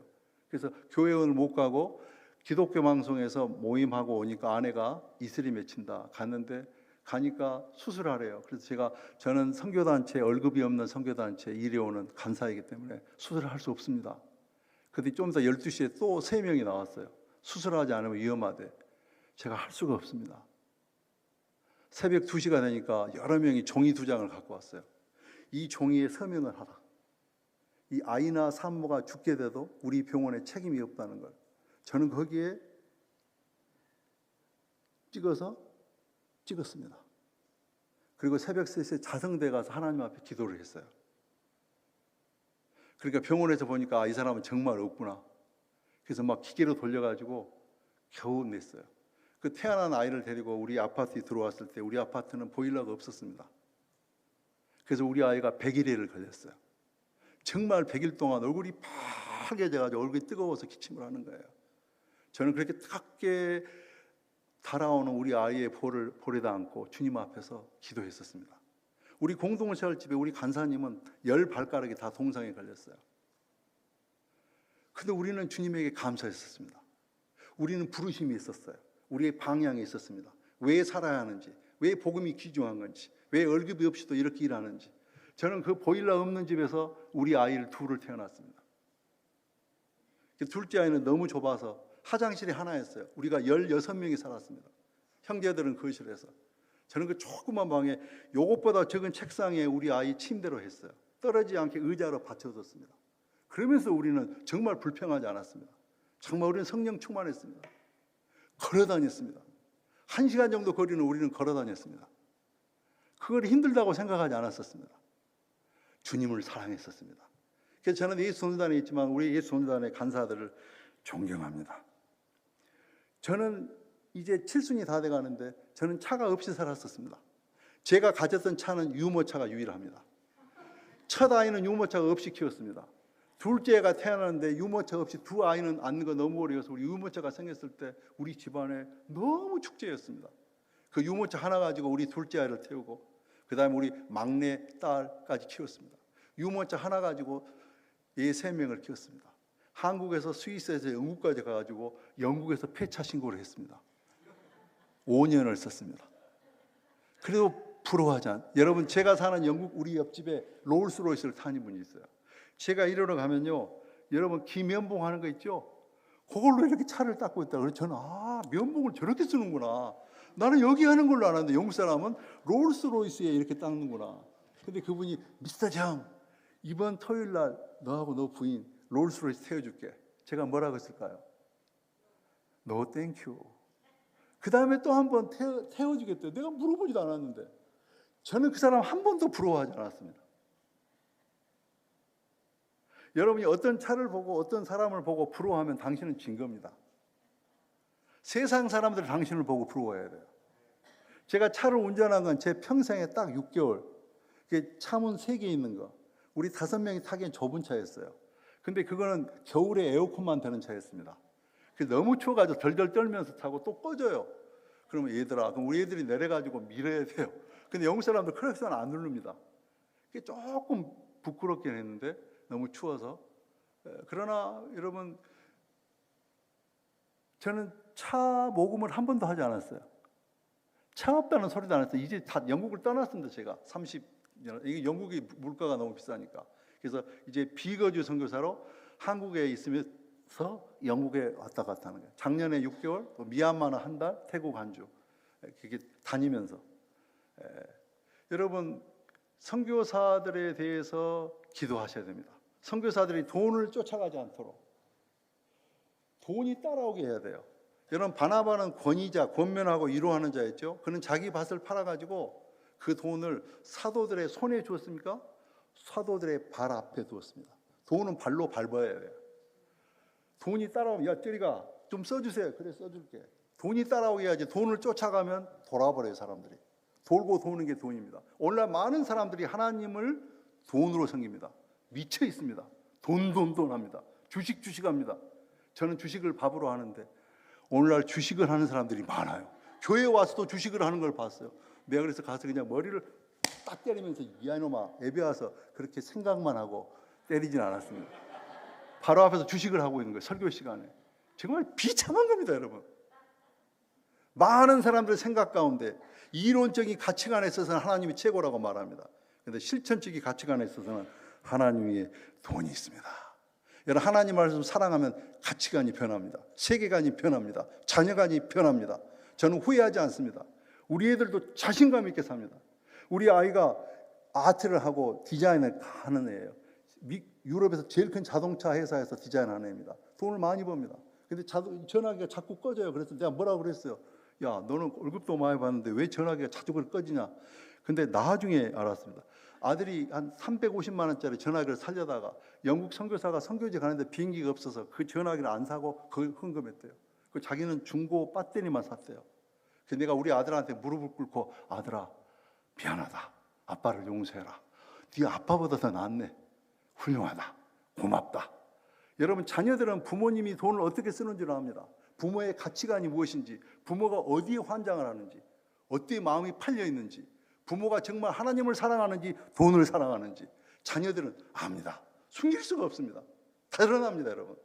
그래서 교회원을 못 가고 기독교 방송에서 모임하고 오니까 아내가 이슬이 맺힌다. 갔는데 가니까 수술하래요. 그래서 저는 선교단체, 월급이 없는 선교단체 일에 오는 간사이기 때문에 수술을 할 수 없습니다. 근데 좀 더 12시에 또 3명이 나왔어요. 수술하지 않으면 위험하대. 제가 할 수가 없습니다. 새벽 2시가 되니까 여러 명이 종이 2장을 갖고 왔어요. 이 종이에 서명을 하라. 이 아이나 산모가 죽게 돼도 우리 병원에 책임이 없다는 걸. 저는 거기에 찍었습니다. 그리고 새벽 3시에 자성대 가서 하나님 앞에 기도를 했어요. 그러니까 병원에서 보니까 이 사람은 정말 없구나. 그래서 막 기계로 돌려가지고 겨우 냈어요. 그 태어난 아이를 데리고 우리 아파트에 들어왔을 때 우리 아파트는 보일러가 없었습니다. 그래서 우리 아이가 100일에를 걸렸어요. 정말 100일 동안 얼굴이 파개져가지고 얼굴이 뜨거워서 기침을 하는 거예요. 저는 그렇게 뜨겁게 달아오는 우리 아이의 볼에다 안고 주님 앞에서 기도했었습니다. 우리 공동체활집에 우리 간사님은 10발가락이 다 동상에 걸렸어요. 근데 우리는 주님에게 감사했었습니다. 우리는 부르심이 있었어요. 우리의 방향이 있었습니다. 왜 살아야 하는지, 왜 복음이 귀중한 건지, 왜 월급이 없이도 이렇게 일하는지. 저는 그 보일러 없는 집에서 우리 아이를 둘을 태어났습니다. 둘째 아이는 너무 좁아서 화장실이 하나였어요. 우리가 16명이 살았습니다. 형제들은 거실에서. 저는 그 조그만 방에 요것보다 적은 책상에 우리 아이 침대로 했어요. 떨어지지 않게 의자로 받쳐뒀습니다. 그러면서 우리는 정말 불평하지 않았습니다. 정말 우리는 성령 충만했습니다. 걸어 다녔습니다. 1시간 정도 거리는 우리는 걸어 다녔습니다. 그걸 힘들다고 생각하지 않았었습니다. 주님을 사랑했었습니다. 그래서 저는 예수 선교단에 있지만 우리 예수 선교단의 간사들을 존경합니다. 저는 이제 7순이 다 돼가는데 저는 차가 없이 살았었습니다. 제가 가졌던 차는 유모차가 유일합니다. 첫 아이는 유모차가 없이 키웠습니다. 둘째가 태어났는데 유모차 없이 두 아이는 낳는 거 너무 어려워서 우리 유모차가 생겼을 때 우리 집안에 너무 축제였습니다. 그 유모차 하나 가지고 우리 둘째 아이를 태우고 그 다음에 우리 막내 딸까지 키웠습니다. 유모차 하나 가지고 얘 3명을 키웠습니다. 한국에서 스위스에서 영국까지 가가지고 영국에서 폐차 신고를 했습니다. 5년을 썼습니다. 그래도 부러워하지 않아요. 여러분, 제가 사는 영국 우리 옆집에 롤스로이스를 타는 분이 있어요. 제가 이러러 가면요, 여러분 기면봉 하는 거 있죠? 그걸로 이렇게 차를 닦고 있다. 그래서 저는 면봉을 저렇게 쓰는구나. 나는 여기 하는 걸로 알았는데 영국 사람은 롤스로이스에 이렇게 닦는구나. 근데 그분이 미스터 장, 이번 토요일 날 너하고 너 부인 롤스로이스 태워줄게. 제가 뭐라고 했을까요? No, thank you. 그 다음에 또 한 번 태워주겠대요. 내가 물어보지도 않았는데. 저는 그 사람 한 번도 부러워하지 않았습니다. 여러분이 어떤 차를 보고 어떤 사람을 보고 부러워하면 당신은 진 겁니다. 세상 사람들이 당신을 보고 부러워해야 돼요. 제가 차를 운전한 건 제 평생에 딱 6개월. 그게 차문 3개 있는 거. 우리 5명이 타기엔 좁은 차였어요. 근데 그거는 겨울에 에어컨만 되는 차였습니다. 너무 추워가지고 덜덜 떨면서 타고 또 꺼져요. 그러면 얘들아, 그럼 우리 애들이 내려가지고 밀어야 돼요. 근데 영국 사람들 클락son 안 누릅니다. 그게 조금 부끄럽긴 했는데 너무 추워서. 그러나 여러분, 저는 차 모금을 한 번도 하지 않았어요. 차 없다는 소리도 안 했어요. 이제 다 영국을 떠났습니다. 제가 30년. 이게 영국이 물가가 너무 비싸니까. 그래서 이제 비거주 선교사로 한국에 있으면서 영국에 왔다 갔다 하는 거예요. 작년에 6개월, 또 미얀마는 한 달, 태국 한 주. 그렇게 다니면서. 여러분, 선교사들에 대해서 기도하셔야 됩니다. 선교사들이 돈을 쫓아가지 않도록 돈이 따라오게 해야 돼요. 여러분, 바나바는 권위자, 권면하고 위로하는 자였죠. 그는 자기 밭을 팔아가지고 그 돈을 사도들의 손에 주었습니까? 사도들의 발 앞에 두었습니다. 돈은 발로 밟아야 돼요. 돈이 따라오면, 야, 저리가 좀 써주세요. 그래, 써줄게. 돈이 따라오게 해야지. 돈을 쫓아가면 돌아버려요, 사람들이. 돌고 도는 게 돈입니다. 오늘날 많은 사람들이 하나님을 돈으로 섬깁니다. 미쳐 있습니다. 돈 합니다. 주식 합니다. 저는 주식을 밥으로 하는데 오늘날 주식을 하는 사람들이 많아요. 교회에 와서도 주식을 하는 걸 봤어요. 내가 그래서 가서 그냥 머리를 딱 때리면서, 야 이놈아, 예배 와서 그렇게 생각만 하고 때리진 않았습니다. 바로 앞에서 주식을 하고 있는 거예요. 설교 시간에. 정말 비참한 겁니다, 여러분. 많은 사람들의 생각 가운데 이론적인 가치관에 있어서는 하나님이 최고라고 말합니다. 그런데 실천적인 가치관에 있어서는 하나님의 돈이 있습니다. 여러분, 하나님 말씀 사랑하면 가치관이 변합니다. 세계관이 변합니다. 자녀관이 변합니다. 저는 후회하지 않습니다. 우리 애들도 자신감 있게 삽니다. 우리 아이가 아트를 하고 디자인을 하는 애예요. 유럽에서 제일 큰 자동차 회사에서 디자인하는 애입니다. 돈을 많이 법니다. 근데 전화기가 자꾸 꺼져요. 그래서 내가 뭐라고 그랬어요? 야, 너는 월급도 많이 받는데 왜 전화기가 자주 꺼지냐? 근데 나중에 알았습니다. 아들이 한 350만 원짜리 전화기를 살려다가 영국 선교사가 선교지 가는데 비행기가 없어서 그 전화기를 안 사고 그걸 헌금했대요. 그 자기는 중고 배터리만 샀대요. 그래서 내가 우리 아들한테 무릎을 꿇고, 아들아, 미안하다. 아빠를 용서해라. 네가 아빠보다 더 낫네. 훌륭하다. 고맙다. 여러분, 자녀들은 부모님이 돈을 어떻게 쓰는지를 압니다. 부모의 가치관이 무엇인지, 부모가 어디에 환장을 하는지, 어디에 마음이 팔려 있는지, 부모가 정말 하나님을 사랑하는지 돈을 사랑하는지 자녀들은 압니다. 숨길 수가 없습니다. 다 드러납니다, 여러분.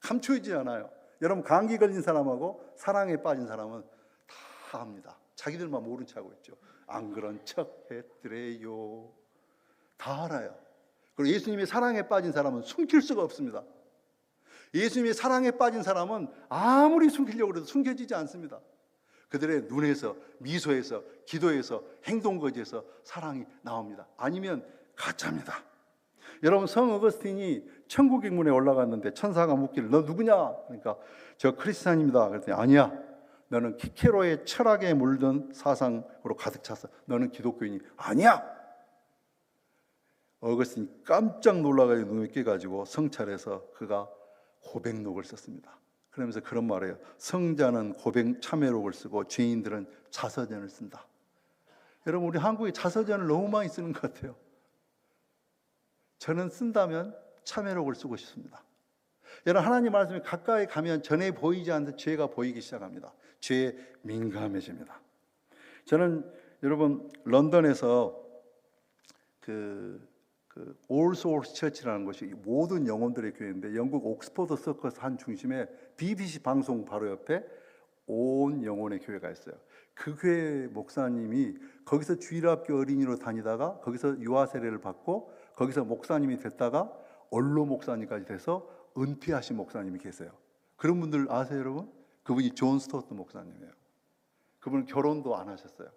감추지 않아요. 여러분 감기 걸린 사람하고 사랑에 빠진 사람은 다 압니다. 자기들만 모른 척 하고 있죠. 안 그런 척 했더래요. 다 알아요. 그리고 예수님의 사랑에 빠진 사람은 숨길 수가 없습니다. 예수님의 사랑에 빠진 사람은 아무리 숨기려고 해도 숨겨지지 않습니다. 그들의 눈에서, 미소에서, 기도에서, 행동거지에서 사랑이 나옵니다. 아니면 가짜입니다. 여러분, 성 어거스틴이 천국 ing문에 올라갔는데 천사가 묻기를 너 누구냐? 그러니까 저 크리스찬입니다. 그랬더니 아니야. 너는 키케로의 철학에 물든 사상으로 가득 찼어. 너는 기독교인이 아니야. 어거스틴이 깜짝 놀라가지고 눈을 깨가지고 성찰해서 그가 고백록을 썼습니다. 그러면서 그런 말이에요. 성자는 고백 참회록을 쓰고 죄인들은 자서전을 쓴다. 여러분, 우리 한국에 자서전을 너무 많이 쓰는 것 같아요. 저는 쓴다면 참회록을 쓰고 싶습니다. 여러분, 하나님 말씀이 가까이 가면 전에 보이지 않는 죄가 보이기 시작합니다. 죄에 민감해집니다. 저는 여러분 런던에서 올 소울스 처치라는 것이 모든 영혼들의 교회인데 영국 옥스퍼드 서커스 한 중심에 BBC 방송 바로 옆에 온 영혼의 교회가 있어요. 그 교회 목사님이 거기서 주일학교 어린이로 다니다가 거기서 유아 세례를 받고 거기서 목사님이 됐다가 원로 목사님까지 돼서 은퇴하신 목사님이 계세요. 그런 분들 아세요, 여러분? 그분이 존 스토트 목사님이에요. 그분은 결혼도 안 하셨어요.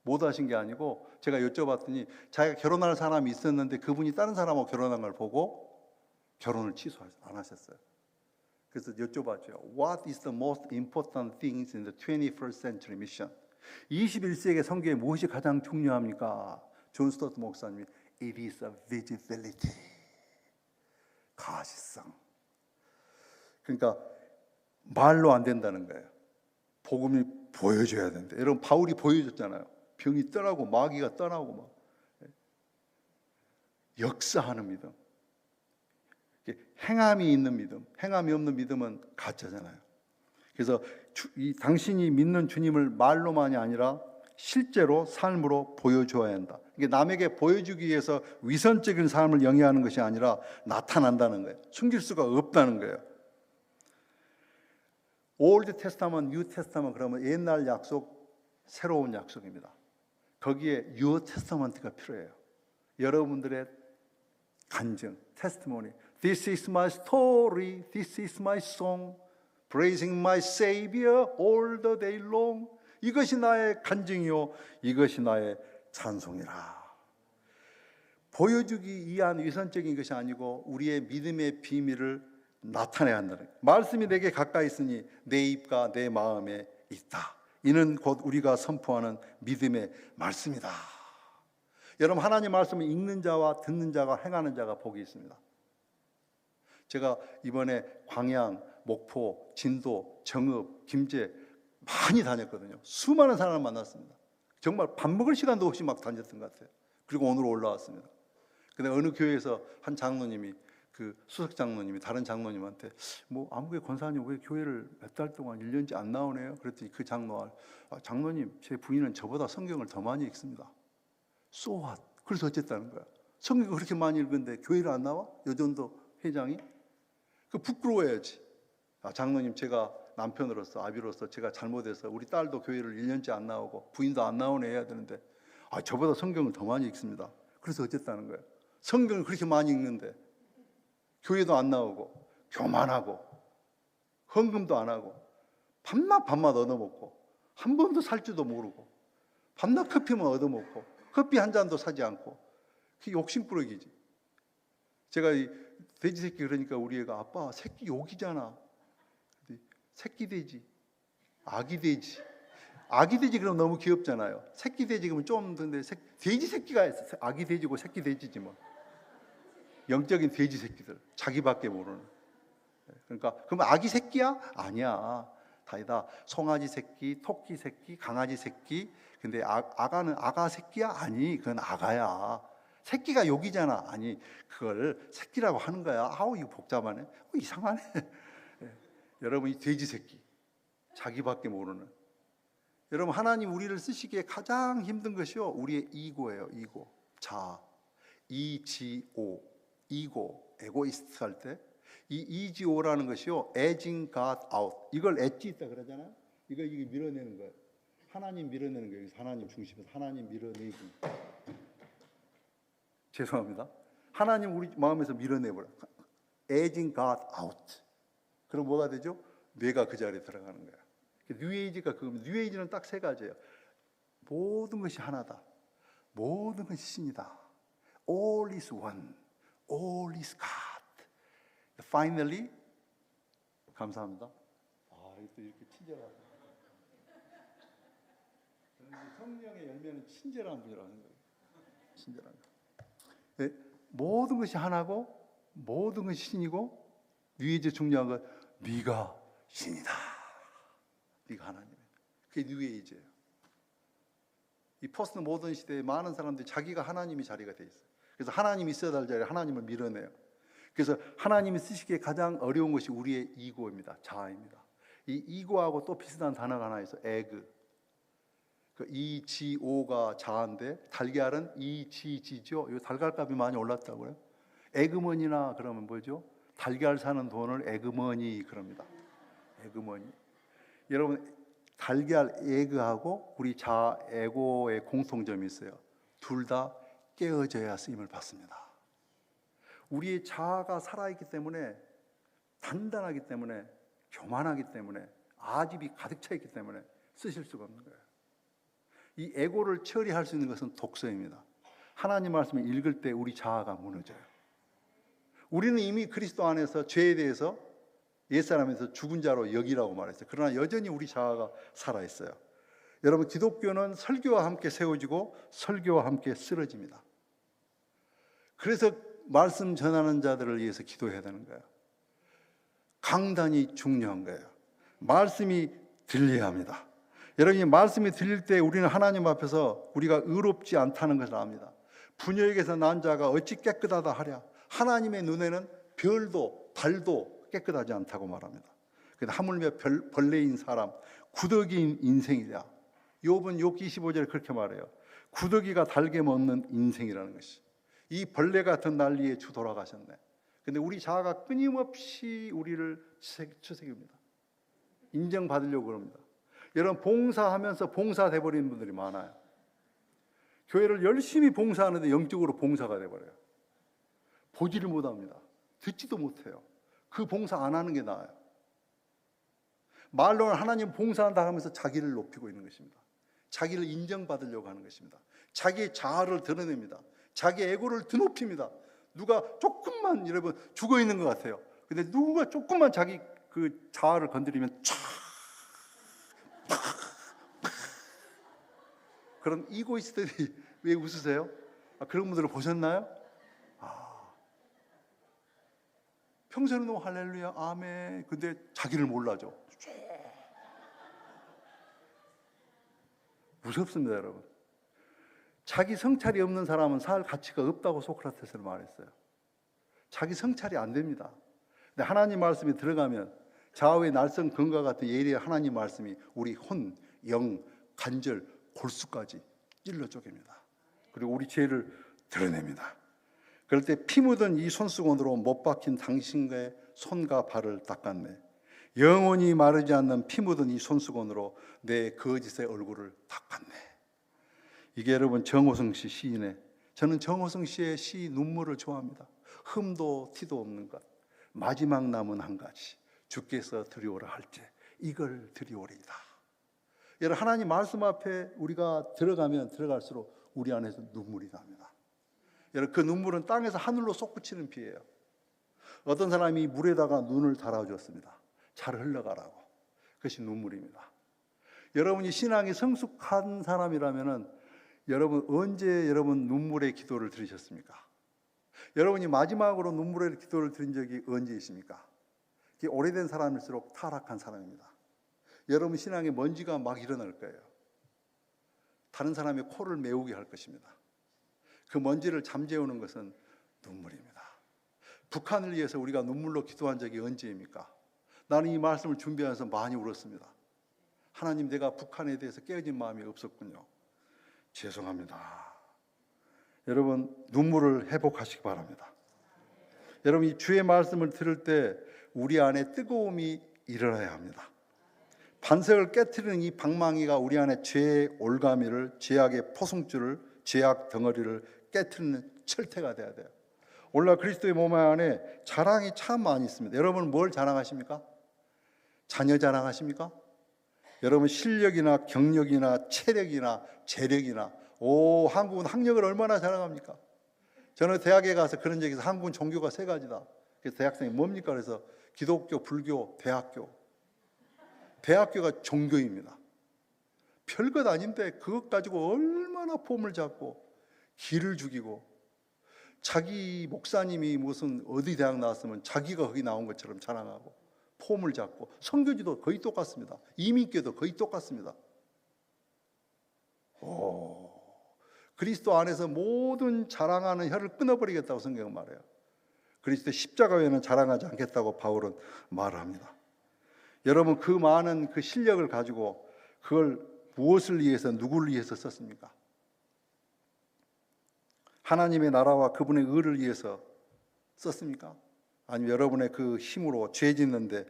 못 하신 게 아니고 제가 여쭤봤더니 자기가 결혼할 사람이 있었는데 그분이 다른 사람하고 결혼한 걸 보고 결혼을 취소 안 하셨어요. 그래서 여쭤봤죠. What is the most important things in the 21st century mission? 21세기 선교에 무엇이 가장 중요합니까? 존 스토트 목사님이 It is a visibility. 가시성. 그러니까 말로 안 된다는 거예요. 복음이 보여줘야 된다. 여러분 바울이 보여줬잖아요. 병이 떠나고 마귀가 떠나고 막 역사하는 믿음. 행함이 있는 믿음, 행함이 없는 믿음은 가짜잖아요. 그래서 당신이 믿는 주님을 말로만이 아니라 실제로 삶으로 보여줘야 한다. 이게 남에게 보여주기 위해서 위선적인 삶을 영위하는 것이 아니라 나타난다는 거예요. 숨길 수가 없다는 거예요. 올드 테스타먼트, 뉴 테스타먼트 그러면 옛날 약속, 새로운 약속입니다. 거기에 뉴 테스타먼트가 필요해요. 여러분들의 간증, 테스티모니. This is my story, this is my song, praising my Savior all the day long. 이것이 나의 간증이요, 이것이 나의 찬송이라. 보여주기 위한 위선적인 것이 아니고 우리의 믿음의 비밀을 나타내야 한다는 거예요. 말씀이 내게 가까이 있으니 내 입과 내 마음에 있다. 이는 곧 우리가 선포하는 믿음의 말씀이다. 여러분, 하나님 말씀을 읽는 자와 듣는 자가 행하는 자가 복이 있습니다. 제가 이번에 광양, 목포, 진도, 정읍, 김제 많이 다녔거든요. 수많은 사람을 만났습니다. 정말 밥 먹을 시간도 없이 막 다녔던 것 같아요. 그리고 오늘 올라왔습니다. 근데 어느 교회에서 한 장로님이 그 수석 장로님이 다른 장로님한테 뭐 아무개 권사님 왜 교회를 몇 달 동안 1년째 안 나오네요? 그랬더니 그 장로가 장로님 제 부인은 저보다 성경을 더 많이 읽습니다. So what? 그래서 어쨌다는 거야. 성경을 그렇게 많이 읽는데 교회를 안 나와? 여전도 회장이? 그 부끄러워야지. 장로님 제가 남편으로서 아비로서 제가 잘못해서 우리 딸도 교회를 1년째 안 나오고 부인도 안 나오네 해야 되는데 저보다 성경을 더 많이 읽습니다. 그래서 어쨌다는 거예요. 성경을 그렇게 많이 읽는데 교회도 안 나오고 교만하고 헌금도 안 하고 밤낮 얻어먹고 한 번도 살 줄도 모르고 밤낮 커피만 얻어먹고 커피 한 잔도 사지 않고 그게 욕심꾸러기지. 제가 이 돼지 새끼 그러니까 우리 애가 아빠 새끼 욕이잖아. 새끼 돼지, 아기 돼지. 아기 돼지 그러면 너무 귀엽잖아요. 새끼 돼지 그러면 좀 근데 돼지 새끼가 아기 돼지고 새끼 돼지지 뭐. 영적인 돼지 새끼들 자기밖에 모르는. 그러니까 그럼 아기 새끼야? 아니야. 다이다. 송아지 새끼, 토끼 새끼, 강아지 새끼. 근데 아가는 아가 새끼야? 아니, 그건 아가야. 새끼가 욕이잖아. 아니, 그걸 새끼라고 하는 거야. 아우, 이거 복잡하네. 이상하네. 여러분, 이 돼지 새끼 자기밖에 모르는. 여러분, 하나님 우리를 쓰시기에 가장 힘든 것이요 우리의 이고예요. 이고, 자, 이지오, 이고, 에고이스트 할 때 이 EGO라는 것이요, edging God out. 이걸 엣지 있다 그러잖아요. 이게 밀어내는 거예요. 하나님 밀어내는 거예요. 하나님 중심에서 하나님 밀어내기. 죄송합니다. 하나님 우리 마음에서 밀어내버려. edging God out. 그럼 뭐가 되죠? 뇌가 그 자리에 들어가는 거야. 뉴에이지가 그겁니다. 뉴에이지는 딱 세 가지예요. 모든 것이 하나다. 모든 것이 신이다. All is one. All is God. Finally, 감사합니다. 또 이렇게 친절하다. 성령의 열매는 친절한 분이라는 거예요. 친절한 거. 네, 모든 것이 하나고 모든 것이 신이고 뉴에이지 중요한 건 네가 신이다. 네가 하나님이야. 그게 뉴에이지예요. 이 포스트 모던 시대에 많은 사람들이 자기가 하나님이 자리가 돼 있어요. 그래서 하나님이 있어야 될 자리에 하나님을 밀어내요. 그래서 하나님이 쓰시기에 가장 어려운 것이 우리의 이고입니다. 자아입니다. 이 이고하고 또 비슷한 단어가 하나 있어요. 에그. 그 EGO가 자아인데 달걀은 EGG죠. 이 달걀값이 많이 올랐다고요. 에그머니나 그러면 뭐죠? 달걀 사는 돈을 에그머니 그럽니다. 에그머니. 여러분 달걀 에그하고 우리 자아 에고의 공통점이 있어요. 둘 다 깨어져야 쓰임을 받습니다. 우리의 자아가 살아있기 때문에 단단하기 때문에 교만하기 때문에 아집이 가득 차 있기 때문에 쓰실 수가 없는 거예요. 이 에고를 처리할 수 있는 것은 독서입니다. 하나님 말씀을 읽을 때 우리 자아가 무너져요. 우리는 이미 그리스도 안에서 죄에 대해서 옛사람에서 죽은 자로 여기라고 말했어요. 그러나 여전히 우리 자아가 살아있어요. 여러분 기독교는 설교와 함께 세워지고 설교와 함께 쓰러집니다. 그래서 말씀 전하는 자들을 위해서 기도해야 되는 거예요. 강단이 중요한 거예요. 말씀이 들려야 합니다. 여러분이 말씀이 들릴 때 우리는 하나님 앞에서 우리가 의롭지 않다는 것을 압니다. 분열에게서 난 자가 어찌 깨끗하다 하랴. 하나님의 눈에는 별도 달도 깨끗하지 않다고 말합니다. 그래서 하물며 벌레인 사람, 구더기인 인생이랴. 욥은 욥기 25절에 그렇게 말해요. 구더기가 달게 먹는 인생이라는 것이. 이 벌레 같은 난리에 주 돌아가셨네. 근데 우리 자아가 끊임없이 우리를 추색입니다. 인정받으려고 그럽니다. 여러분 봉사하면서 봉사 돼버리는 분들이 많아요. 교회를 열심히 봉사하는데 영적으로 봉사가 돼버려요. 보지를 못합니다. 듣지도 못해요. 그 봉사 안 하는 게 나아요. 말로는 하나님 봉사한다 하면서 자기를 높이고 있는 것입니다. 자기를 인정받으려고 하는 것입니다. 자기의 자아를 드러냅니다. 자기의 에고를 드높입니다. 누가 조금만 여러분 죽어 있는 것 같아요. 근데 누가 조금만 자기 그 자아를 건드리면 촥 그런 이고이스트들이 왜 웃으세요? 그런 분들을 보셨나요? 평소에는 너무 할렐루야 아멘 근데 자기를 몰라죠. 무섭습니다 여러분. 자기 성찰이 없는 사람은 살 가치가 없다고 소크라테스는 말했어요. 자기 성찰이 안 됩니다. 근데 하나님 말씀이 들어가면 좌우의 날성 금과 같은 예리한 하나님 말씀이 우리 혼, 영, 관절, 골수까지 찔러 쪼갭니다. 그리고 우리 죄를 드러냅니다. 그럴 때 피 묻은 이 손수건으로 못 박힌 당신의 손과 발을 닦았네. 영원히 마르지 않는 피 묻은 이 손수건으로 내 거짓의 얼굴을 닦았네. 이게 여러분 정호성 씨 시인의, 저는 정호성 씨의 시 눈물을 좋아합니다. 흠도 티도 없는 것, 마지막 남은 한 가지, 주께서 드리오라 할 때 이걸 드리오리이다. 여러분 하나님 말씀 앞에 우리가 들어가면 들어갈수록 우리 안에서 눈물이 납니다. 여러분 그 눈물은 땅에서 하늘로 솟구치는 피예요. 어떤 사람이 물에다가 눈을 달아주었습니다. 잘 흘러가라고. 그것이 눈물입니다. 여러분이 신앙이 성숙한 사람이라면은 여러분 언제 여러분 눈물의 기도를 드리셨습니까? 여러분이 마지막으로 눈물의 기도를 드린 적이 언제 있습니까? 그게 오래된 사람일수록 타락한 사람입니다. 여러분 신앙에 먼지가 막 일어날 거예요. 다른 사람의 코를 메우게 할 것입니다. 그 먼지를 잠재우는 것은 눈물입니다. 북한을 위해서 우리가 눈물로 기도한 적이 언제입니까? 나는 이 말씀을 준비하면서 많이 울었습니다. 하나님 내가 북한에 대해서 깨어진 마음이 없었군요. 죄송합니다. 여러분 눈물을 회복하시기 바랍니다. 여러분, 이 주의 말씀을 들을 때 우리 안에 뜨거움이 일어나야 합니다. 반석을 깨트리는 이 방망이가 우리 안에 죄의 올가미를, 죄악의 포승줄을, 죄악 덩어리를 깨트리는 철퇴가 돼야 돼요. 오늘날 그리스도의 몸 안에 자랑이 참 많이 있습니다. 여러분 뭘 자랑하십니까? 자녀 자랑하십니까? 여러분 실력이나 경력이나 체력이나 재력이나, 한국은 학력을 얼마나 자랑합니까? 저는 대학에 가서 그런 얘기해서 한국은 종교가 세 가지다. 그래서 대학생이 뭡니까? 그래서 기독교, 불교, 대학교. 대학교가 종교입니다. 별것 아닌데 그것 가지고 얼마나 폼을 잡고 기를 죽이고, 자기 목사님이 무슨 어디 대학 나왔으면 자기가 거기 나온 것처럼 자랑하고 폼을 잡고, 선교지도 거의 똑같습니다. 이민교도 거의 똑같습니다. 그리스도 안에서 모든 자랑하는 혀를 끊어버리겠다고 성경은 말해요. 그리스도 십자가 외에는 자랑하지 않겠다고 바울은 말을 합니다. 여러분, 그 많은 그 실력을 가지고 그걸 무엇을 위해서, 누구를 위해서 썼습니까? 하나님의 나라와 그분의 의를 위해서 썼습니까? 아니면 여러분의 그 힘으로 죄 짓는데,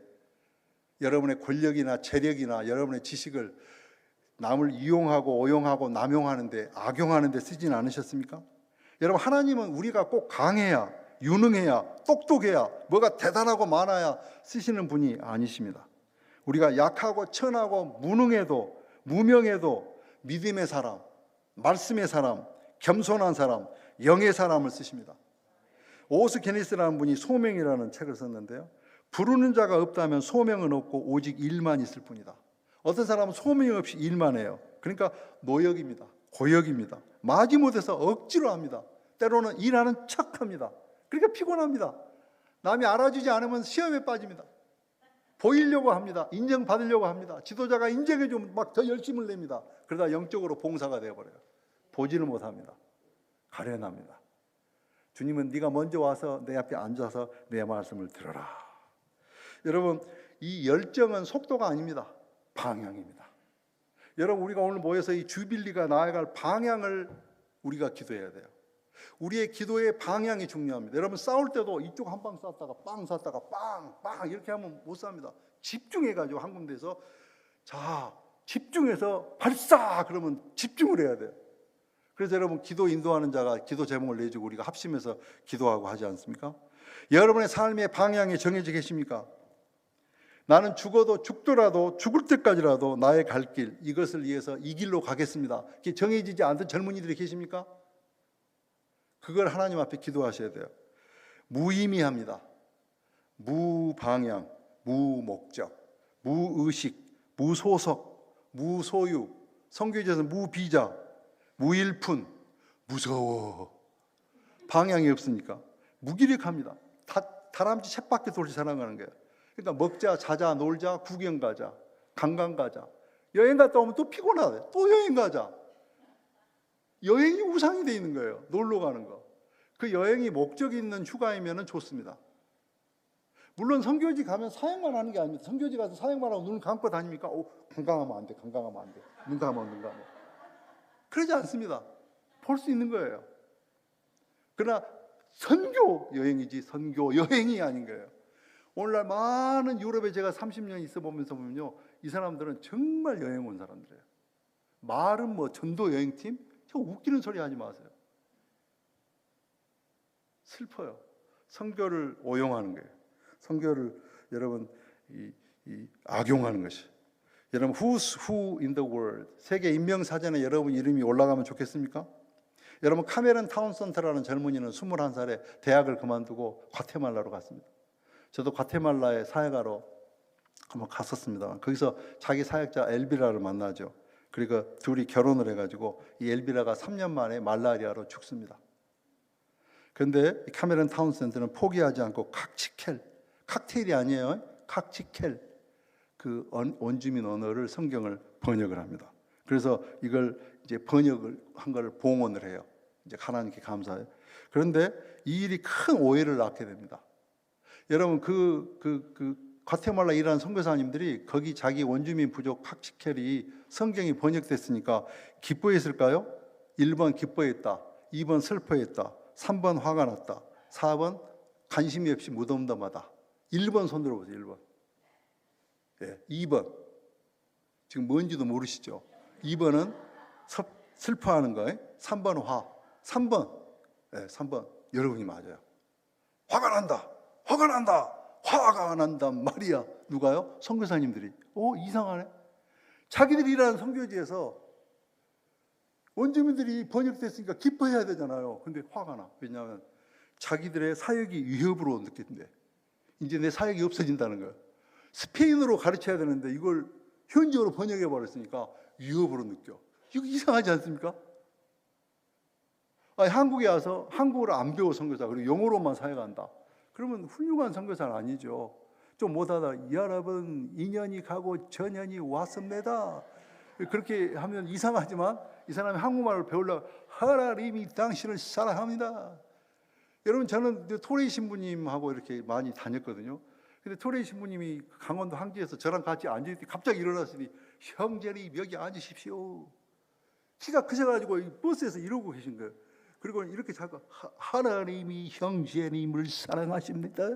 여러분의 권력이나 재력이나 여러분의 지식을 남을 이용하고 오용하고 남용하는데, 악용하는데 쓰진 않으셨습니까? 여러분, 하나님은 우리가 꼭 강해야, 유능해야, 똑똑해야, 뭐가 대단하고 많아야 쓰시는 분이 아니십니다. 우리가 약하고 천하고 무능해도, 무명해도 믿음의 사람, 말씀의 사람, 겸손한 사람, 영의 사람을 쓰십니다. 오스 게니스라는 분이 소명이라는 책을 썼는데요, 부르는 자가 없다면 소명은 없고 오직 일만 있을 뿐이다. 어떤 사람은 소명이 없이 일만 해요. 그러니까 노역입니다. 고역입니다. 마지못해서 억지로 합니다. 때로는 일하는 척합니다. 그러니까 피곤합니다. 남이 알아주지 않으면 시험에 빠집니다. 보이려고 합니다. 인정받으려고 합니다. 지도자가 인정해주면 막 더 열심을 냅니다. 그러다 영적으로 봉사가 되어버려요. 보지를 못합니다. 가련합니다. 주님은 네가 먼저 와서 내 앞에 앉아서 내 말씀을 들어라. 여러분, 이 열정은 속도가 아닙니다. 방향입니다. 여러분, 우리가 오늘 모여서 이 주빌리가 나아갈 방향을 우리가 기도해야 돼요. 우리의 기도의 방향이 중요합니다. 여러분, 싸울 때도 이쪽 한 방 쐈다가 빵 쐈다가 빵 이렇게 하면 못 삽니다. 집중해가지고 한 군데서, 자, 집중해서 발사! 그러면 집중을 해야 돼요. 그래서 여러분, 기도 인도하는 자가 기도 제목을 내주고 우리가 합심해서 기도하고 하지 않습니까? 여러분의 삶의 방향이 정해져 계십니까? 나는 죽어도 죽더라도 죽을 때까지라도 나의 갈 길, 이것을 위해서 이 길로 가겠습니다. 그게 정해지지 않던 젊은이들이 계십니까? 그걸 하나님 앞에 기도하셔야 돼요. 무의미합니다. 무방향, 무목적, 무의식, 무소속, 무소유, 성경에서 무비자, 무일푼, 무서워. 방향이 없으니까 무기력합니다. 다람쥐 쳇바퀴 돌지 살아가는 거예요. 그러니까 먹자, 자자, 놀자, 구경 가자, 관광 가자. 여행 갔다 오면 또 피곤하대. 또 여행 가자. 여행이 우상이 돼 있는 거예요. 놀러 가는 거. 그 여행이 목적이 있는 휴가이면 좋습니다. 물론 선교지 가면 사역만 하는 게 아닙니다. 선교지 가서 사역만 하고 눈 감고 다닙니까? 관광하면 안 돼. 관광하면 안 돼. 눈 감으면. 그러지 않습니다. 볼 수 있는 거예요. 그러나 선교 여행이지 선교 여행이 아닌 거예요. 오늘날 많은 유럽에 제가 30년 있어 보면서 보면요, 이 사람들은 정말 여행 온 사람들이에요. 말은 뭐 전도 여행팀? 저 웃기는 소리 하지 마세요. 슬퍼요. 선교를 오용하는 거예요. 선교를 여러분 악용하는 것이. 여러분, Who's Who in the World 세계 인명사전에 여러분 이름이 올라가면 좋겠습니까? 여러분, 카메론 타운센터라는 젊은이는 21살에 대학을 그만두고 과테말라로 갔습니다. 저도 과테말라에 사역하러 한번 갔었습니다. 거기서 자기 사역자 엘비라를 만나죠. 그리고 둘이 결혼을 해가지고 이 엘비라가 3년 만에 말라리아로 죽습니다. 그런데 카메론 타운센터는 포기하지 않고 칵테일이 아니에요. 칵치켈, 그 원주민 언어를 성경을 번역을 합니다. 그래서 이걸 이제 번역을 한 걸 봉헌을 해요. 이제 하나님께 감사해요. 그런데 이 일이 큰 오해를 낳게 됩니다. 여러분, 과테말라 일하는 선교사님들이 거기 자기 원주민 부족 칵치켈이 성경이 번역됐으니까 기뻐했을까요? 1번 기뻐했다, 2번 슬퍼했다, 3번 화가 났다, 4번 관심이 없이 무덤덤하다. 1번 손 들어보세요. 1번. 예, 2번. 지금 뭔지도 모르시죠? 2번은 슬퍼하는 거예요. 3번은 화. 3번. 예, 3번. 여러분이 맞아요. 화가 난다. 화가 난다. 화가 난단 말이야. 누가요? 선교사님들이. 이상하네. 자기들이 일하는 선교지에서 원주민들이 번역됐으니까 기뻐해야 되잖아요. 근데 화가 나. 왜냐하면 자기들의 사역이 위협으로 느낀대. 이제 내 사역이 없어진다는 거예요. 스페인어로 가르쳐야 되는데 이걸 현지어로 번역해 버렸으니까 위협으로 느껴. 이거 이상하지 않습니까? 아니, 한국에 와서 한국어를 안 배워 선교사, 그리고 영어로만 사역한다. 그러면 훌륭한 선교사는 아니죠. 좀 못하다. 여러분, 2년이 가고 전년이 왔습니다. 그렇게 하면 이상하지만 이 사람이 한국말을 배우려고 하나님이 당신을 사랑합니다. 여러분, 저는 토레이 신부님하고 이렇게 많이 다녔거든요. 근데 토레이 신부님이 강원도 항지에서 저랑 같이 앉을 때 갑자기 일어났으니 형제님 여기 앉으십시오. 키가 크셔가지고 이 버스에서 이러고 계신 거예요. 그리고 이렇게 자꾸 하나님이 형제님을 사랑하십니다.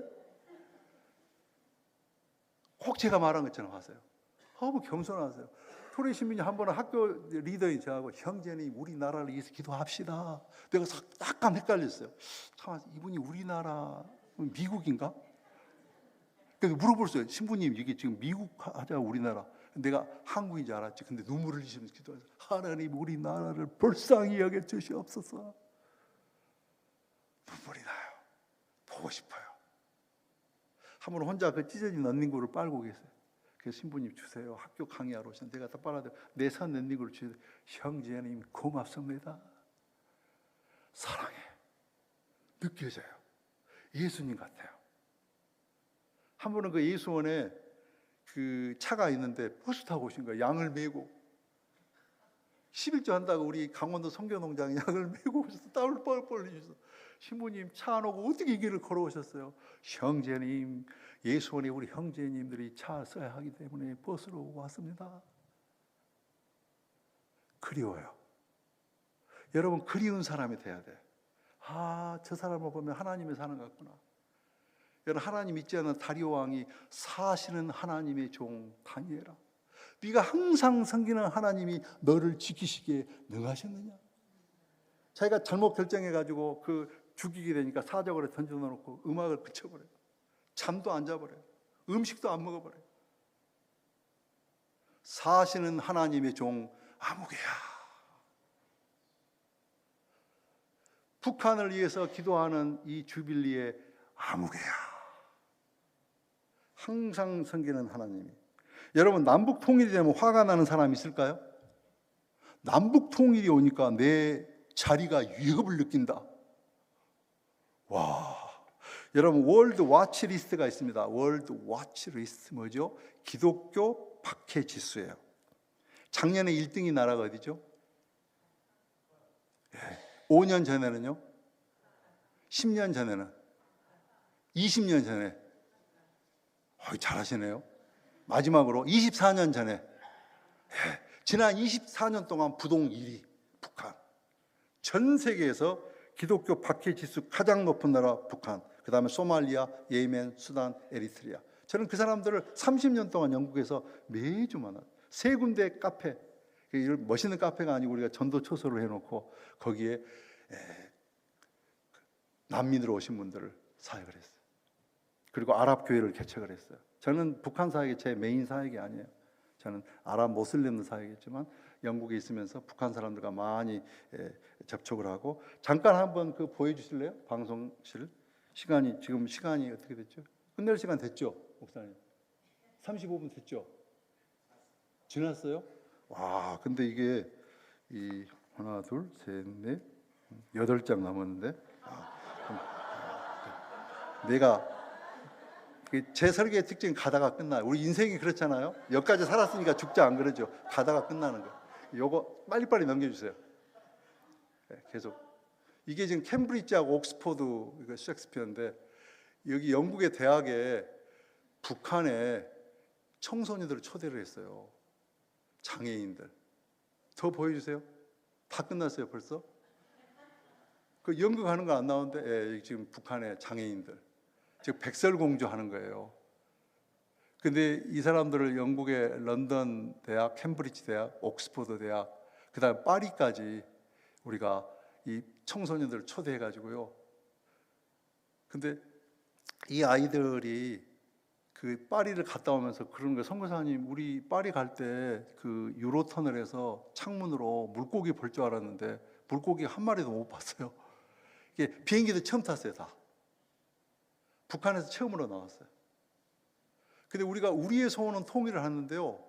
꼭 제가 말한 것처럼 하세요. 뭐 겸손하세요. 토레이 신부님 한 번은 학교 리더인 저하고 형제님 우리나라를 위해서 기도합시다. 내가 약간 헷갈렸어요. 참, 이분이 우리나라 미국인가? 그래서 물어봤어요. 신부님 이게 지금 미국 하자 우리나라. 내가 한국인 줄 알았지. 근데 눈물을 흘리시면서 기도하세요. 하나님 우리나라를 불쌍히 여겨 주시옵소서. 눈물이 나요. 보고 싶어요. 한 번 혼자 그 찢어진 런닝구를 빨고 계세요. 그래서 신부님 주세요. 학교 강의하러 오셨는데 내가 다 빨아들여. 내 산 런닝구를 주세요. 형제님 고맙습니다. 사랑해. 느껴져요. 예수님 같아요. 한 번은 그 예수원에 그 차가 있는데 버스 타고 오신 거예요. 양을 메고 11조 한다고 우리 강원도 성교농장에 양을 메고 오셔서 땀을 뻘뻘 흘리셔서 신부님 차 안 오고 어떻게 이 길을 걸어오셨어요? 형제님, 예수원에 우리 형제님들이 차 써야 하기 때문에 버스로 왔습니다. 그리워요. 여러분, 그리운 사람이 돼야 돼. 저 사람을 보면 하나님의 사는 것 같구나. 여러분, 하나님 믿지 않는 다리오 왕이 사시는 하나님의 종 다니엘아, 네가 항상 섬기는 하나님이 너를 지키시기에 능하셨느냐? 자기가 잘못 결정해가지고 죽이게 되니까 사적으로 던져놓고 음악을 그쳐버려요. 잠도 안 자버려요. 음식도 안 먹어버려요. 사시는 하나님의 종 아무개야. 북한을 위해서 기도하는 이 주빌리의 아무개야. 항상 섬기는 하나님이. 여러분, 남북 통일이 되면 화가 나는 사람이 있을까요? 남북 통일이 오니까 내 자리가 위협을 느낀다. 와, 여러분, 월드 와치 리스트가 있습니다. 월드 와치 리스트 뭐죠? 기독교 박해 지수예요. 작년에 1등이 나라가 어디죠? 5년 전에는요? 10년 전에는? 20년 전에? 잘하시네요. 마지막으로 24년 전에, 지난 24년 동안 부동 1위 북한. 전 세계에서 기독교 박해 지수 가장 높은 나라 북한, 그 다음에 소말리아, 예멘, 수단, 에리트리아. 저는 그 사람들을 30년 동안 영국에서 매주 만나요. 3군데 카페, 멋있는 카페가 아니고 우리가 전도 초소를 해놓고 거기에 난민으로 오신 분들을 사역을 했어요. 그리고 아랍 교회를 개척을 했어요. 저는 북한 사역이 제 메인 사역이 아니에요. 저는 아랍 모슬림 사역이지만 영국에 있으면서 북한 사람들과 많이 접촉을 하고. 잠깐 한번 보여주실래요? 방송실 지금 시간이 어떻게 됐죠? 끝낼 시간 됐죠, 목사님? 35분 됐죠? 지났어요? 와, 근데 이게 하나, 둘, 셋, 넷, 8장 남았는데 내가 제 설계의 특징은 가다가 끝나요. 우리 인생이 그렇잖아요. 여기까지 살았으니까 죽자 안 그러죠. 가다가 끝나는 거예요. 요거 빨리빨리 넘겨주세요. 계속. 이게 지금 캠브리지하고 옥스포드 이거 셰익스피어인데, 여기 영국의 대학에 북한에 청소년들을 초대를 했어요. 장애인들. 더 보여주세요. 다 끝났어요 벌써? 연극 하는 거 안 나오는데 지금 북한의 장애인들. 즉 백설공주 하는 거예요. 근데 이 사람들을 영국의 런던 대학, 캠브리지 대학, 옥스퍼드 대학, 그다음 파리까지 우리가 이 청소년들을 초대해 가지고요. 근데 이 아이들이 그 파리를 갔다 오면서 그런 거예요. 선교사님, 우리 파리 갈 때 그 유로터널에서 창문으로 물고기 볼 줄 알았는데 물고기 한 마리도 못 봤어요. 이게 비행기도 처음 탔어요, 다. 북한에서 처음으로 나왔어요. 근데 우리가 우리의 소원은 통일을 하는데요,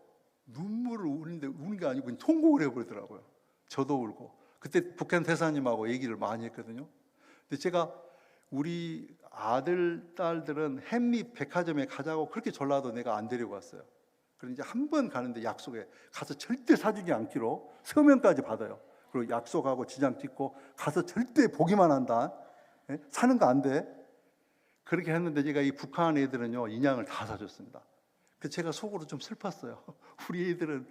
눈물을 우는데 우는 게 아니고 통곡을 해버리더라고요. 저도 울고. 그때 북한 대사님하고 얘기를 많이 했거든요. 근데 제가 우리 아들, 딸들은 햄릿 백화점에 가자고 그렇게 졸라도 내가 안 데리고 왔어요. 그래서 이제 한 번 가는데 약속에 가서 절대 사주지 않기로 서명까지 받아요. 그리고 약속하고 지장 찍고 가서 절대 보기만 한다. 사는 거 안 돼. 그렇게 했는데 제가 이 북한 애들은요, 인양을 다 사줬습니다. 그래서 제가 속으로 좀 슬펐어요. 우리 애들은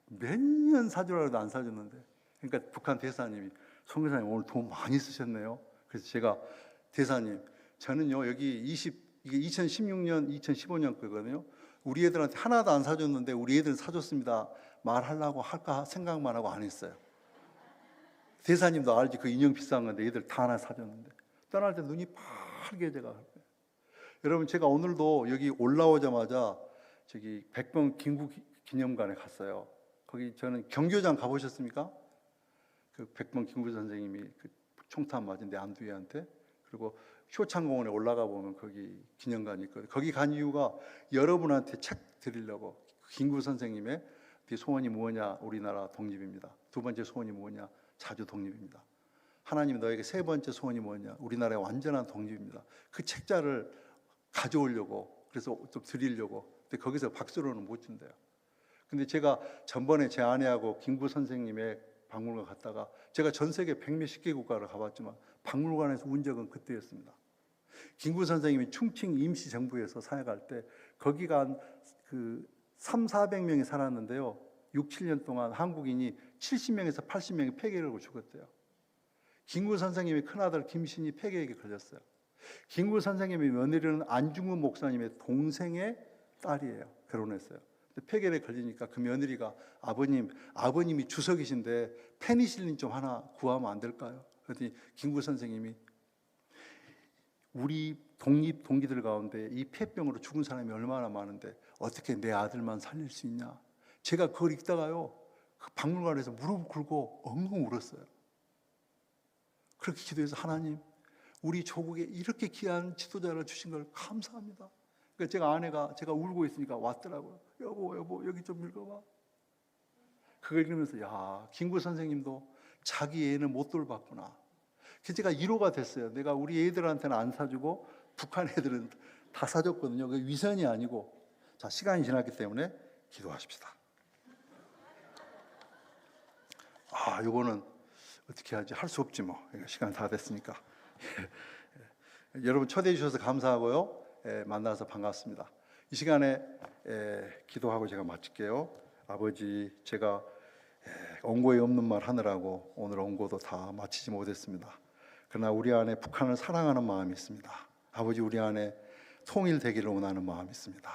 몇 년 사주라도 안 사줬는데. 그러니까 북한 대사님이, 선교사님 오늘 돈 많이 쓰셨네요. 그래서 제가, 대사님, 저는요 여기 이게 2016년, 2015년 거거든요. 우리 애들한테 하나도 안 사줬는데 우리 애들은 사줬습니다. 말하려고 할까 생각만 하고 안 했어요. 대사님도 알지, 그 인형 비싼 건데 애들 다 하나 사줬는데. 떠날 때 눈이 파랗게 제가. 여러분, 제가 오늘도 여기 올라오자마자 저기 백범 김구 기념관에 갔어요. 거기 저는 경교장 가보셨습니까? 그 백범 김구 선생님이 그 총탄 맞은 내 안두희한테. 그리고 효창공원에 올라가 보면 거기 기념관이 있거든요. 거기 간 이유가 여러분한테 책 드리려고. 김구 선생님의 소원이 뭐냐? 우리나라 독립입니다. 두 번째 소원이 뭐냐? 자주 독립입니다. 하나님 너에게 세 번째 소원이 뭐냐? 우리나라의 완전한 독립입니다. 그 책자를 가져오려고, 그래서 좀 드리려고. 근데 거기서 박수로는 못 준대요. 근데 제가 전번에 제 아내하고 김구 선생님의 박물관 갔다가, 제가 전 세계 100몇십 개 국가를 가봤지만 박물관에서 운 적은 그때였습니다. 김구 선생님이 충칭 임시정부에서 사역할 때 거기가 한 그 300~400명이 살았는데요, 6~7년 동안 한국인이 70명에서 80명이 폐결핵으로 죽었대요. 김구 선생님의 큰아들 김신이 폐결핵에 걸렸어요. 김구 선생님의 며느리는 안중근 목사님의 동생의 딸이에요. 결혼했어요. 근데 폐결핵에 걸리니까 그 며느리가, 아버님이 주석이신데 페니실린 좀 하나 구하면 안 될까요? 그랬더니 김구 선생님이, 우리 독립 동기들 가운데 이 폐병으로 죽은 사람이 얼마나 많은데 어떻게 내 아들만 살릴 수 있냐? 제가 그걸 읽다가요, 그 박물관에서 무릎 꿇고 엉엉 울었어요. 그렇게 기도해서, 하나님, 우리 조국에 이렇게 귀한 지도자를 주신 걸 감사합니다. 그러니까 제가 아내가, 제가 울고 있으니까 왔더라고요. 여보 여기 좀 읽어봐. 그걸 읽으면서, 야, 김구 선생님도 자기 애는 못 돌봤구나. 그래서 제가 위로가 됐어요. 내가 우리 애들한테는 안 사주고 북한 애들은 다 사줬거든요. 그 위선이 아니고. 자, 시간이 지났기 때문에 기도하십시다. 이거는 어떻게 하지? 할 수 없지 뭐. 시간 다 됐으니까. 여러분 초대해 주셔서 감사하고요. 만나서 반갑습니다. 이 시간에 기도하고 제가 마칠게요. 아버지, 제가 원고에 없는 말 하느라고 오늘 원고도 다 마치지 못했습니다. 그러나 우리 안에 북한을 사랑하는 마음이 있습니다. 아버지, 우리 안에 통일되기를 원하는 마음이 있습니다.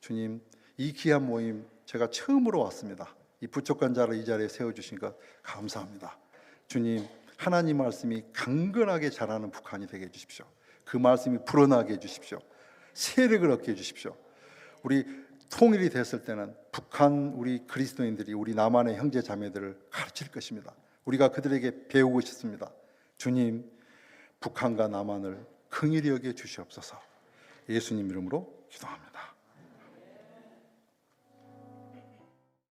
주님, 이 귀한 모임 제가 처음으로 왔습니다. 이 부족한 자를 이 자리에 세워주신 것 감사합니다. 주님, 하나님 말씀이 강건하게 자라는 북한이 되게 해주십시오. 그 말씀이 불어나게 해주십시오. 세력을 얻게 해주십시오. 우리 통일이 됐을 때는 북한 우리 그리스도인들이 우리 남한의 형제 자매들을 가르칠 것입니다. 우리가 그들에게 배우고 싶습니다. 주님, 북한과 남한을 긍휼히 여겨 주시옵소서. 예수님 이름으로 기도합니다.